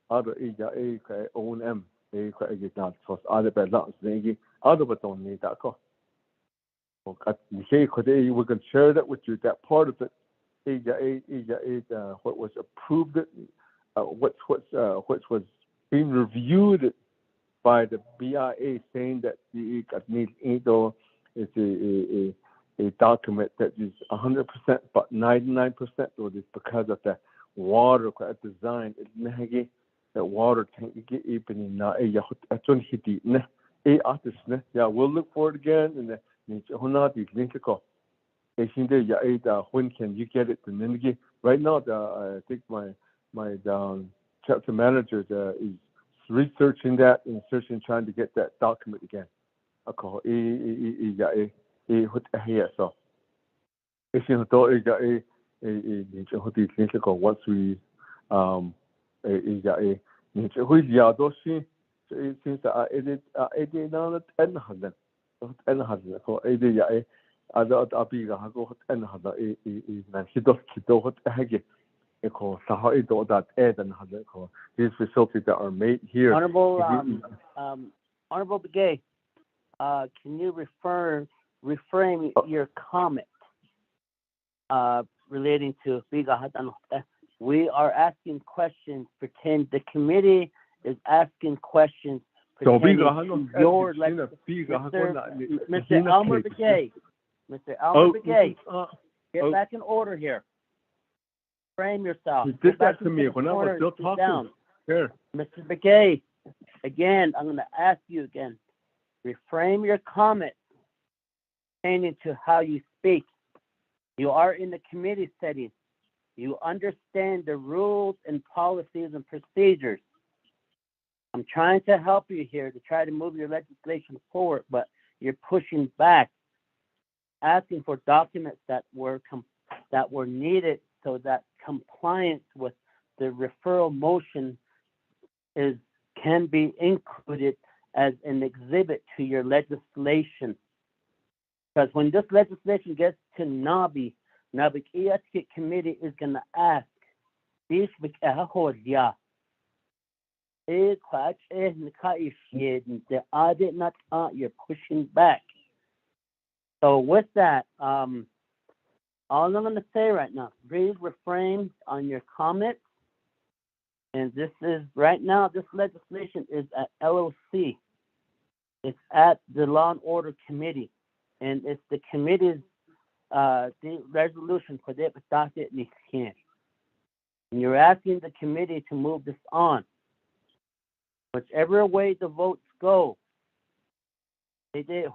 O&M. They get not for other bad lots. They other but don't need that. We can share that with you. That part of it. What was approved. What was being reviewed by the BIA, saying that the need is a document that is 100%, but 99% or is because of the water design. That water tank even yeah, we'll look for it again and when can you get it? And right now, I think my chapter manager is researching that and trying to get that document again. So once we since I did not end these facilities that are made here. Honorable Begay, can you reframe your comment relating to we are asking questions pertaining. The committee is asking questions pertaining to your Mr. Elmer Begay. Mr. Elmer Begay, get back in order here. Frame yourself. Did that to me when I was still talking. Here. Mr. Begay, again, I'm going to ask you again. Reframe your comment pertaining to how you speak. You are in the committee setting. You understand the rules and policies and procedures. I'm trying to help you here to try to move your legislation forward, but you're pushing back, asking for documents that were needed so that compliance with the referral motion can be included as an exhibit to your legislation. Because when this legislation gets to NABI committee is going to ask, you're pushing back. So with that, all I'm going to say right now, please refrain on your comments. And this is right now, this legislation is at LOC. It's at the Law and Order Committee. And it's the committee's the resolution for that. And you're asking the committee to move this on. Whichever way the votes go, they did.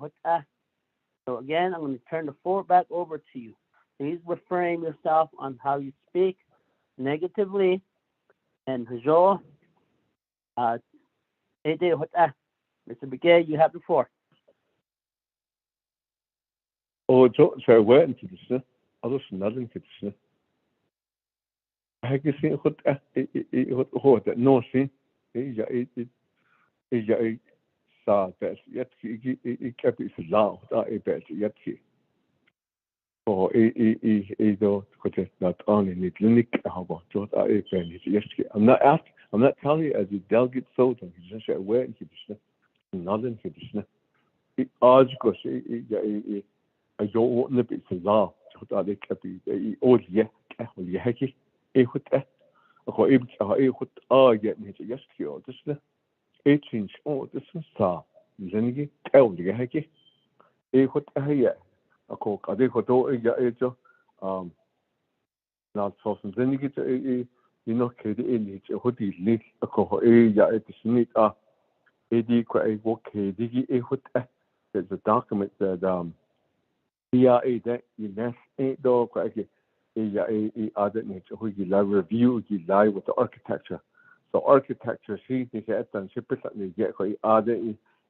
So again, I'm going to turn the floor back over to you. Please refrain yourself on how you speak negatively. And Joel, Mr. Begay, you have the floor. Oh, sorry, where into this? I was nothing to this. I can see what that no see. It saw that yet it kept it loud. I bet yet. Or not only need clinic, how about just I'm not asking, I'm not telling you as a delegate soldier, you just say where in this, nothing to this. It articles, I don't want to be so loud. So that they kept it all yet, you hacky, a hood, or able to get me to yesterday or this, 18 oh, this is saw, then tell you hacky, a hood, yeah. I think what not so some then you get you know in what is lit a co it is neat quite okay there's a document that BRA that you nest ain't dog quite other nature who you like review you like with the architecture. So architecture see this at and ship it and get other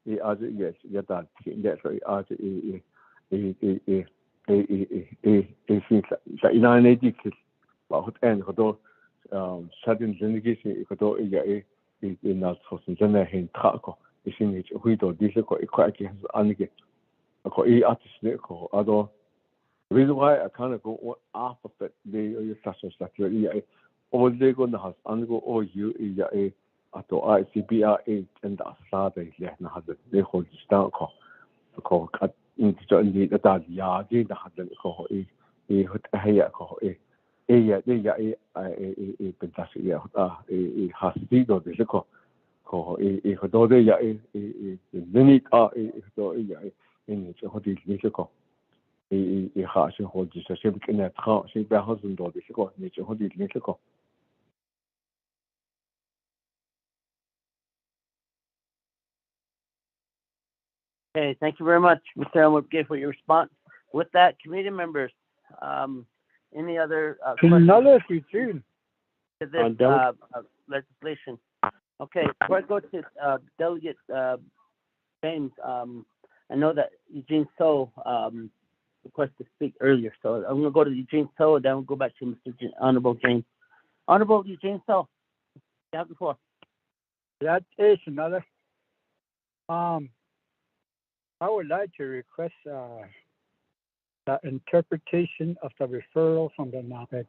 yes get that get other since the United States about and sudden generation in that for some generation taco is in which we do this quite anige artist other reason why I kind of go off of it they such as that all they go has ango or you at the ICBRA and the Saturday na had they hold down ko at in the that ya did had ko haya ko they fantastic has sido de ko do de ya many do in it ho di ko ha se ho di se in that ha se ba ha sun do de ko ni ho di ko. Okay, thank you very much, Mr. Elmer Gay, for your response. With that, committee members, any other questions to this legislation? Okay, before I go to Delegate James, I know that Eugene So requested to speak earlier, so I'm going to go to Eugene So, then we'll go back to Honorable James. Honorable Eugene So, you have the floor. That is another. I would like to request the interpretation of the referral from the Navajo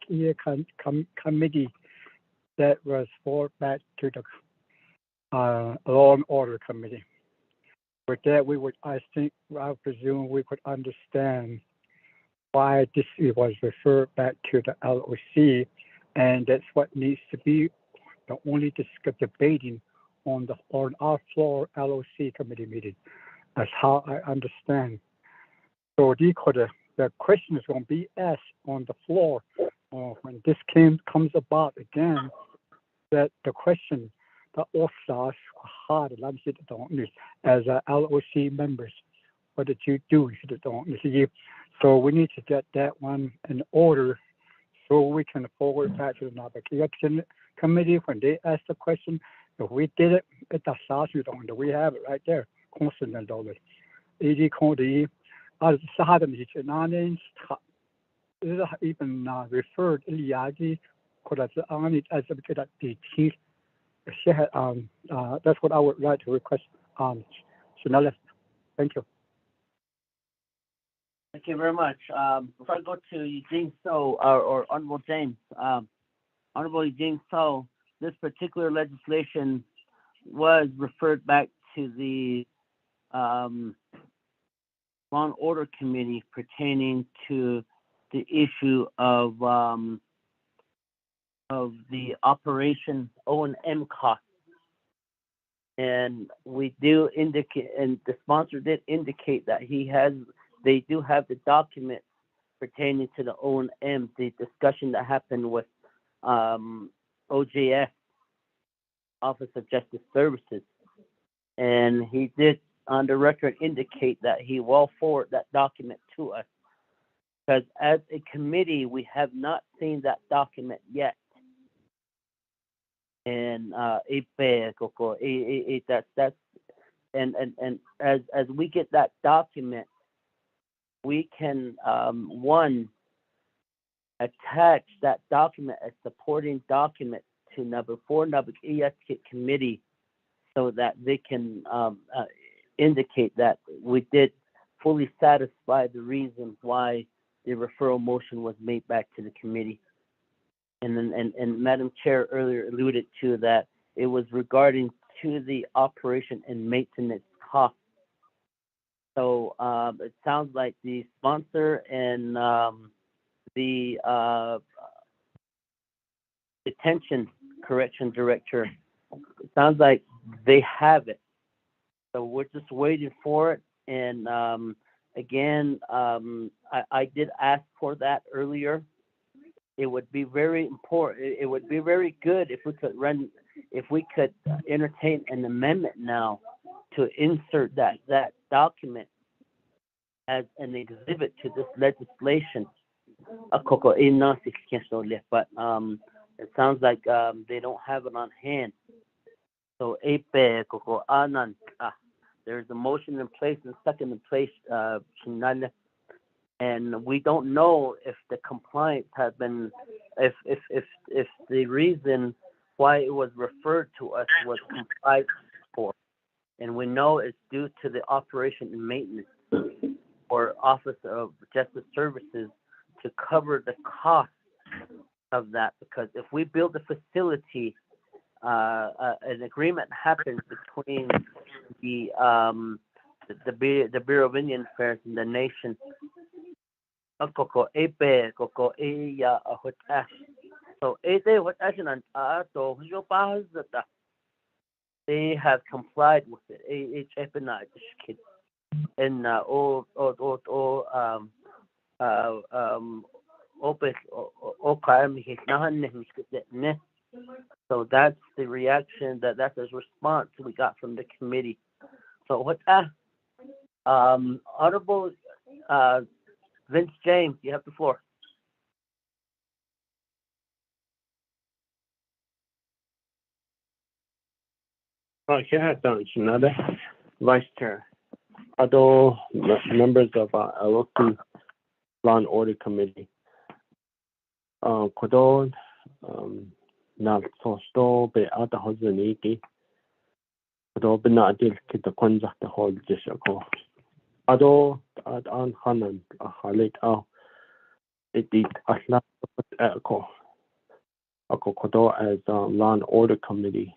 committee that was forwarded back to the Law and Order Committee. With that, I presume we could understand why this was referred back to the LOC, and that's what needs to be the only debating on our floor LOC committee meeting. That's how I understand. So the question is going to be asked on the floor when this comes about again. That the question, the officers hard as LOC members, what did you do? So we need to get that one in order so we can forward back to the Navajo committee when they ask the question. If we did it, we have it right there. Constant dollar. 80 Cody, even referred Iliadi, as a DT. That's what I would like to request. Thank you. Thank you very much. Before I go to Eugene So or Honorable James, Honorable Eugene So, this particular legislation was referred back to the Law and Order Committee pertaining to the issue of the Operation O&M costs. And we do indicate, and the sponsor did indicate that they do have the documents pertaining to the O&M, the discussion that happened with OJS, Office of Justice Services. And he did, on the record, indicate that he will forward that document to us. Because as a committee, we have not seen that document yet. And that's and as we get that document, we can one attach that document as supporting document to number 4 committee, so that they can indicate that we did fully satisfy the reasons why the referral motion was made back to the committee. And Madam Chair earlier alluded to that it was regarding to the operation and maintenance costs. So it sounds like the sponsor and the detention correction director, it sounds like they have it. So we're just waiting for it. And again, I did ask for that earlier. It would be very important. It would be very good if we could entertain an amendment now to insert that document as an exhibit to this legislation, Coco ina but it sounds like they don't have it on hand. So Ape Coco Anan there's a motion in place and second in place, and we don't know if the compliance has been, if the reason why it was referred to us was complied for, and we know it's due to the operation and maintenance or Office of Justice Services to cover the cost of that, because if we build a facility, an agreement happens between the Bureau of Indian Affairs and the nation. So they have complied with it. And so that's the reaction, that's the response we got from the committee. So what Honorable Vince James, you have the floor. Okay, thanks, another Vice Chair. Other members of our LOC Law and Order Committee. Kodo na sosto be ata hozuniki. Kodo bina adil kita konza ta hol jishako. Ado an hanan halit au edit asla ko. Ako kodo as Law and Order Committee.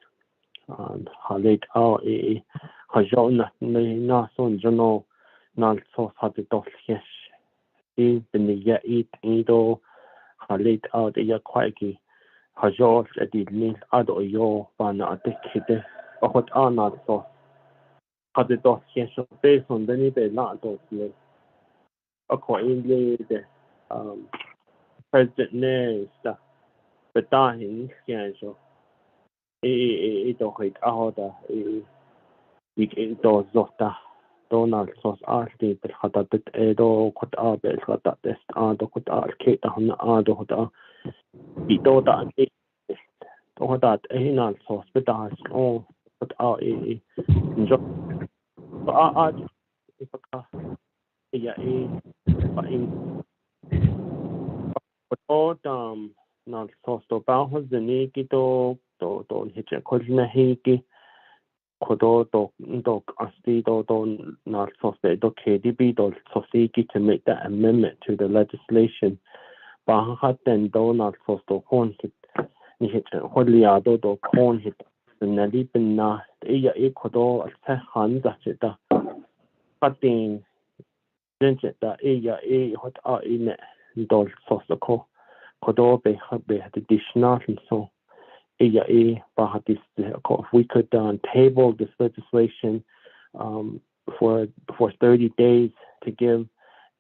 Halit au hajona na son jono na so hati dos yes. Biniya ido halit out ya kwaiki hajos edilin ado yo bana atekite ahot ana so hati dos yeso based on the need la dos ne accordingly the president ne sta betahin yeso ito hit ahoda ito zota Donald sos arti per hatatet edo kot abel hatatet ado kot arketa hon ado hota ito da ante to hotat ehinal sos betas o kot jo ipaka ya pa in kot nal sos to ba hos de kito to hiche kolna hiki Kodo do asti do not sospe do KDB do sosiki to make that amendment to the legislation. Bahat then do not sosto horn hit ni hit holiado do corn hit the nalipin na iya kodo a hanza chita patin dentita iya hot in do sosto kodo be had additional so. If we could table this legislation for 30 days to give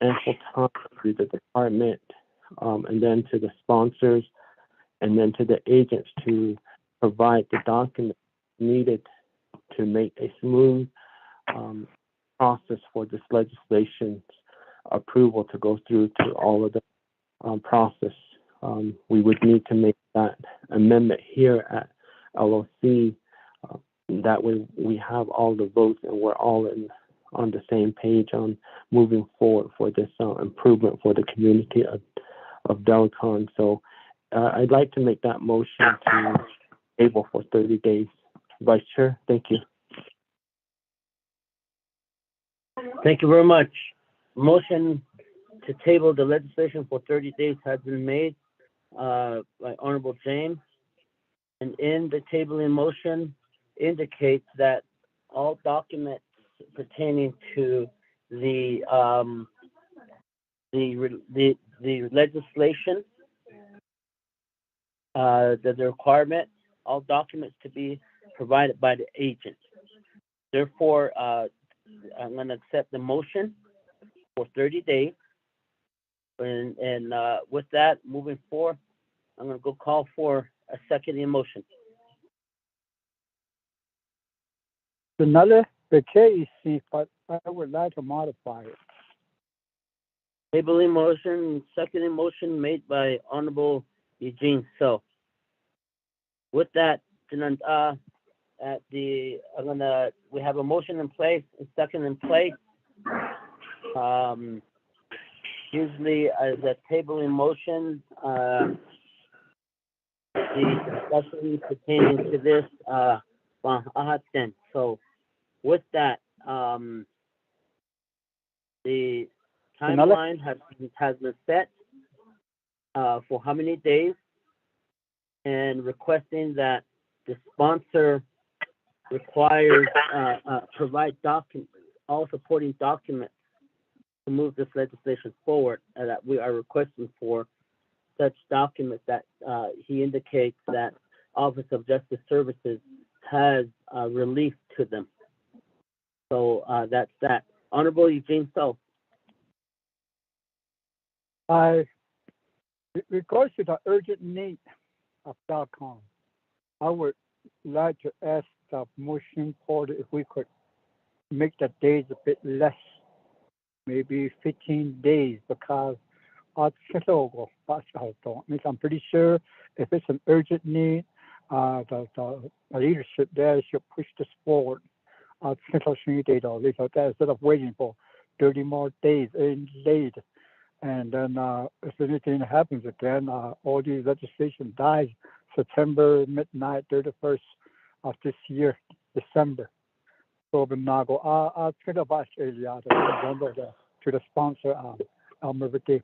ample time to the department and then to the sponsors and then to the agents to provide the documents needed to make a smooth process for this legislation's approval to go through to all of the process. We would need to make that amendment here at LOC. That way we have all the votes and we're all on the same page on moving forward for this improvement for the community of Delcon. So I'd like to make that motion to table for 30 days. Vice Chair, thank you. Thank you very much. Motion to table the legislation for 30 days has been made by Honorable James, and in the tabling motion indicates that all documents pertaining to the legislation, the requirement, all documents to be provided by the agent. Therefore, I'm going to accept the motion for 30 days. And with that, moving forward, I'm going to go call for a second motion. Another the case, but I would like to modify it. Tabling motion, second motion made by Honorable Eugene So. With that, we have a motion in place, a second in place. Usually as a tabling motion, the discussion pertaining to this, so with that, the timeline has been set for how many days, and requesting that the sponsor requires provide all supporting documents to move this legislation forward, and that we are requesting for such documents that he indicates that Office of Justice Services has released to them. So that's that. Honorable Eugene So. With regards to the urgent need of telecom, I would like to ask the motion porter if we could make the days a bit less, maybe 15 days, because I'm pretty sure if it's an urgent need, the leadership there should push this forward. Instead of waiting for 30 more days late. And then if anything happens again, all these legislation dies September midnight, 31st of this year, December. So I'll think about to the sponsor, Elmer Vicky.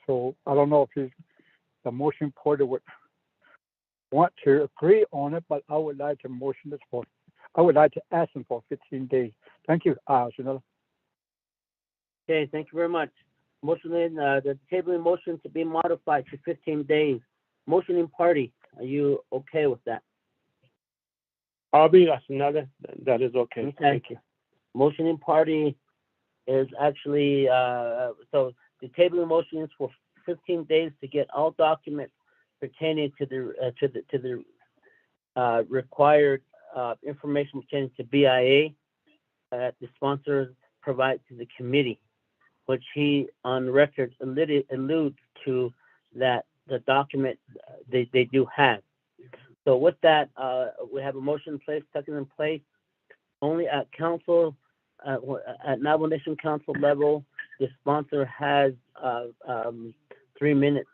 So I don't know if the motion porter would want to agree on it, but I would like to motion this for. I would like to ask him for 15 days. Thank you, Janella. Okay, thank you very much. Motioning the tabling motion to be modified to 15 days. Motioning party, are you okay with that? I'll be another. That is okay. Okay. Thank you. Motioning party is actually so the tabling motion is for 15 days to get all documents pertaining to the required information pertaining to BIA that the sponsors provide to the committee, which he on record alludes to that the document they do have. So with that, we have a motion in place, second in place. Only at council, at Navajo Nation Council level, the sponsor has 3 minutes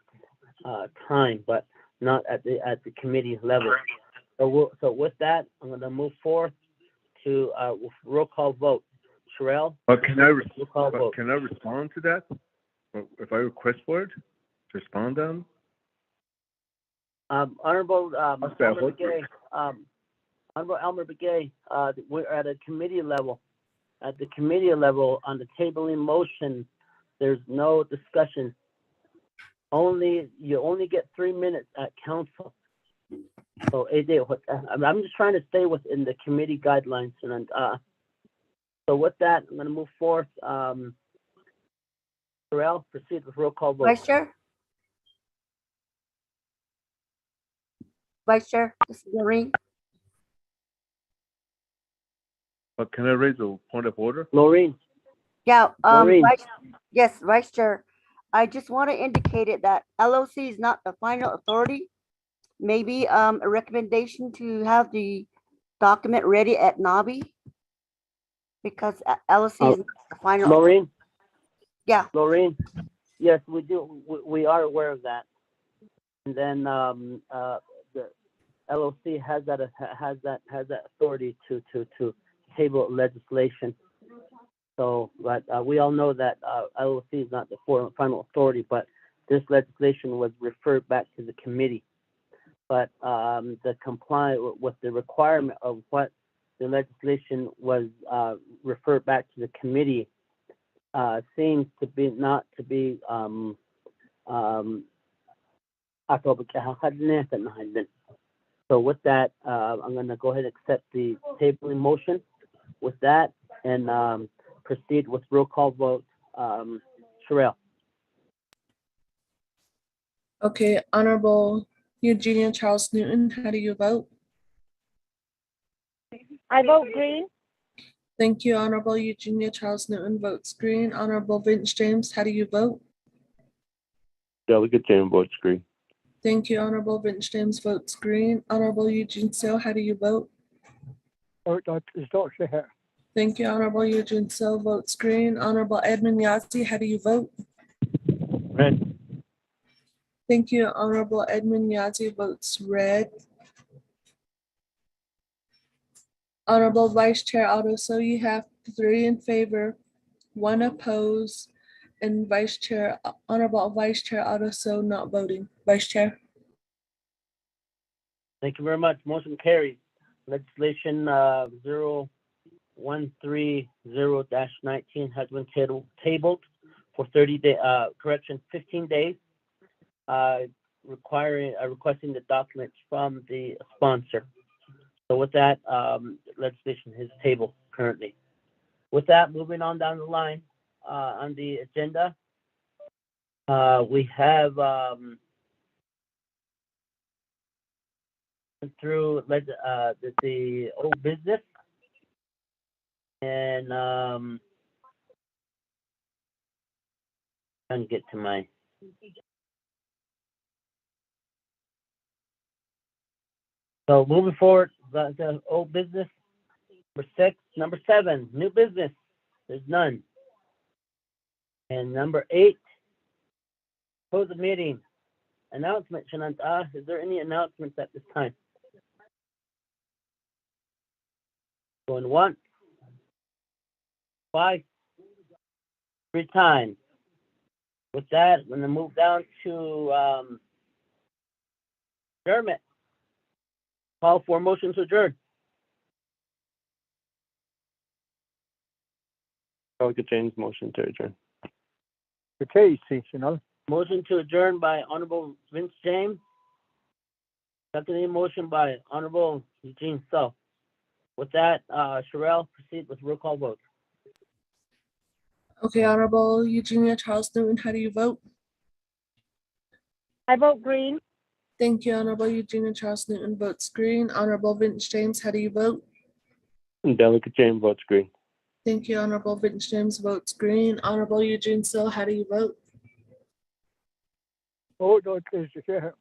time, but not at the committee level. So with that, I'm going to move forth to roll call vote. Sherelle? Can I respond to that? If I request for it, to respond on? Honorable Elmer Begay, we're at a committee level. At the committee level, on the tabling motion, there's no discussion. You only get 3 minutes at council. So I'm just trying to stay within the committee guidelines, and so with that, I'm going to move forth. Terrell, proceed with roll call vote. Vice Chair, this is Lorraine. But can I raise a point of order? Lorraine. Yeah. Lorraine. Vice Chair. I just want to indicate it that LOC is not the final authority. Maybe a recommendation to have the document ready at NABI, because LOC is not the final. Lorraine. Yeah. Lorraine. Yes, we do. We are aware of that. And then the LOC has that authority to table legislation. So, but we all know that LOC is not the final authority, but this legislation was referred back to the committee. But the comply with the requirement of what the legislation was referred back to the committee seems to be not to be so with that, I'm going to go ahead and accept the tabling motion with that and proceed with roll call vote. Sherelle. Okay, Honorable Eugenia Charles Newton, how do you vote? I vote green. Thank you. Honorable Eugenia Charles Newton votes green. Honorable Vince James, how do you vote? Delegate James votes green. Thank you. Honorable Vince James votes green. Honorable Eugene Sale, how do you vote? Vote that is Dr. Hare. Thank you. Honorable Eugene Sale votes green. Honorable Edmund Yazdi, how do you vote? Red. Thank you. Honorable Edmund Yazdi votes red. Honorable Vice Chair Otto, so you have 3 in favor, 1 opposed, and Honorable Vice Chair Otto, so not voting. Vice Chair. Thank you very much. Motion carries. Legislation 0130-19 has been tabled for 15 days, requesting the documents from the sponsor. So with that, legislation is tabled currently. With that, moving on down the line on the agenda, we have through the old business, and trying to get to my so moving forward, the old business number 7, new business, there's none, and number 8, close the meeting. Announcement, Shananta, is there any announcements at this time? Going once, twice, 3 times. With that, I'm going to move down to adjournment. Call for motion to adjourn. Delegate James motion to adjourn. Okay, sensational. Motion to adjourn by Honorable Vince James. Second motion by Honorable Eugene Sell. With that, Sherelle, proceed with roll call vote. Okay, Honorable Eugenia Charles Newton, how do you vote? I vote green. Thank you. Honorable Eugenia Charles Newton votes green. Honorable Vince James, how do you vote? And Delegate James votes green. Thank you. Honorable Vince James votes green. Honorable Eugene Sill, how do you vote? Vote Dr. Hare.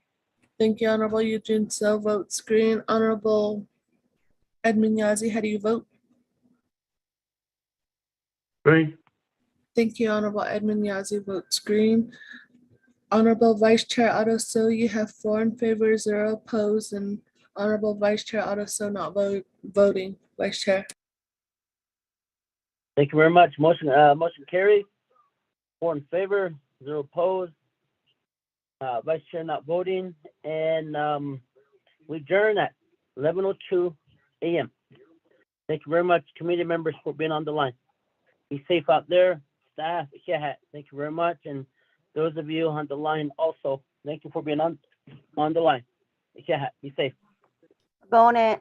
Thank you. Honorable Eugene Sill votes green. Honorable Edmund Yazzie, how do you vote? Green. Thank you. Honorable Edmund Yazzie votes green. Honorable Vice Chair Otto Sill, you have 4 in favor, 0 opposed, and Honorable Vice Chair Otto Sill not voting. Vice Chair. Thank you very much. Motion carries. 4 in favor, 0 opposed. Vice Chair not voting, and we adjourn at 11:02 a.m. Thank you very much, committee members, for being on the line. Be safe out there, staff. Thank you very much, and those of you on the line also, thank you for being on the line. Be safe. Going it.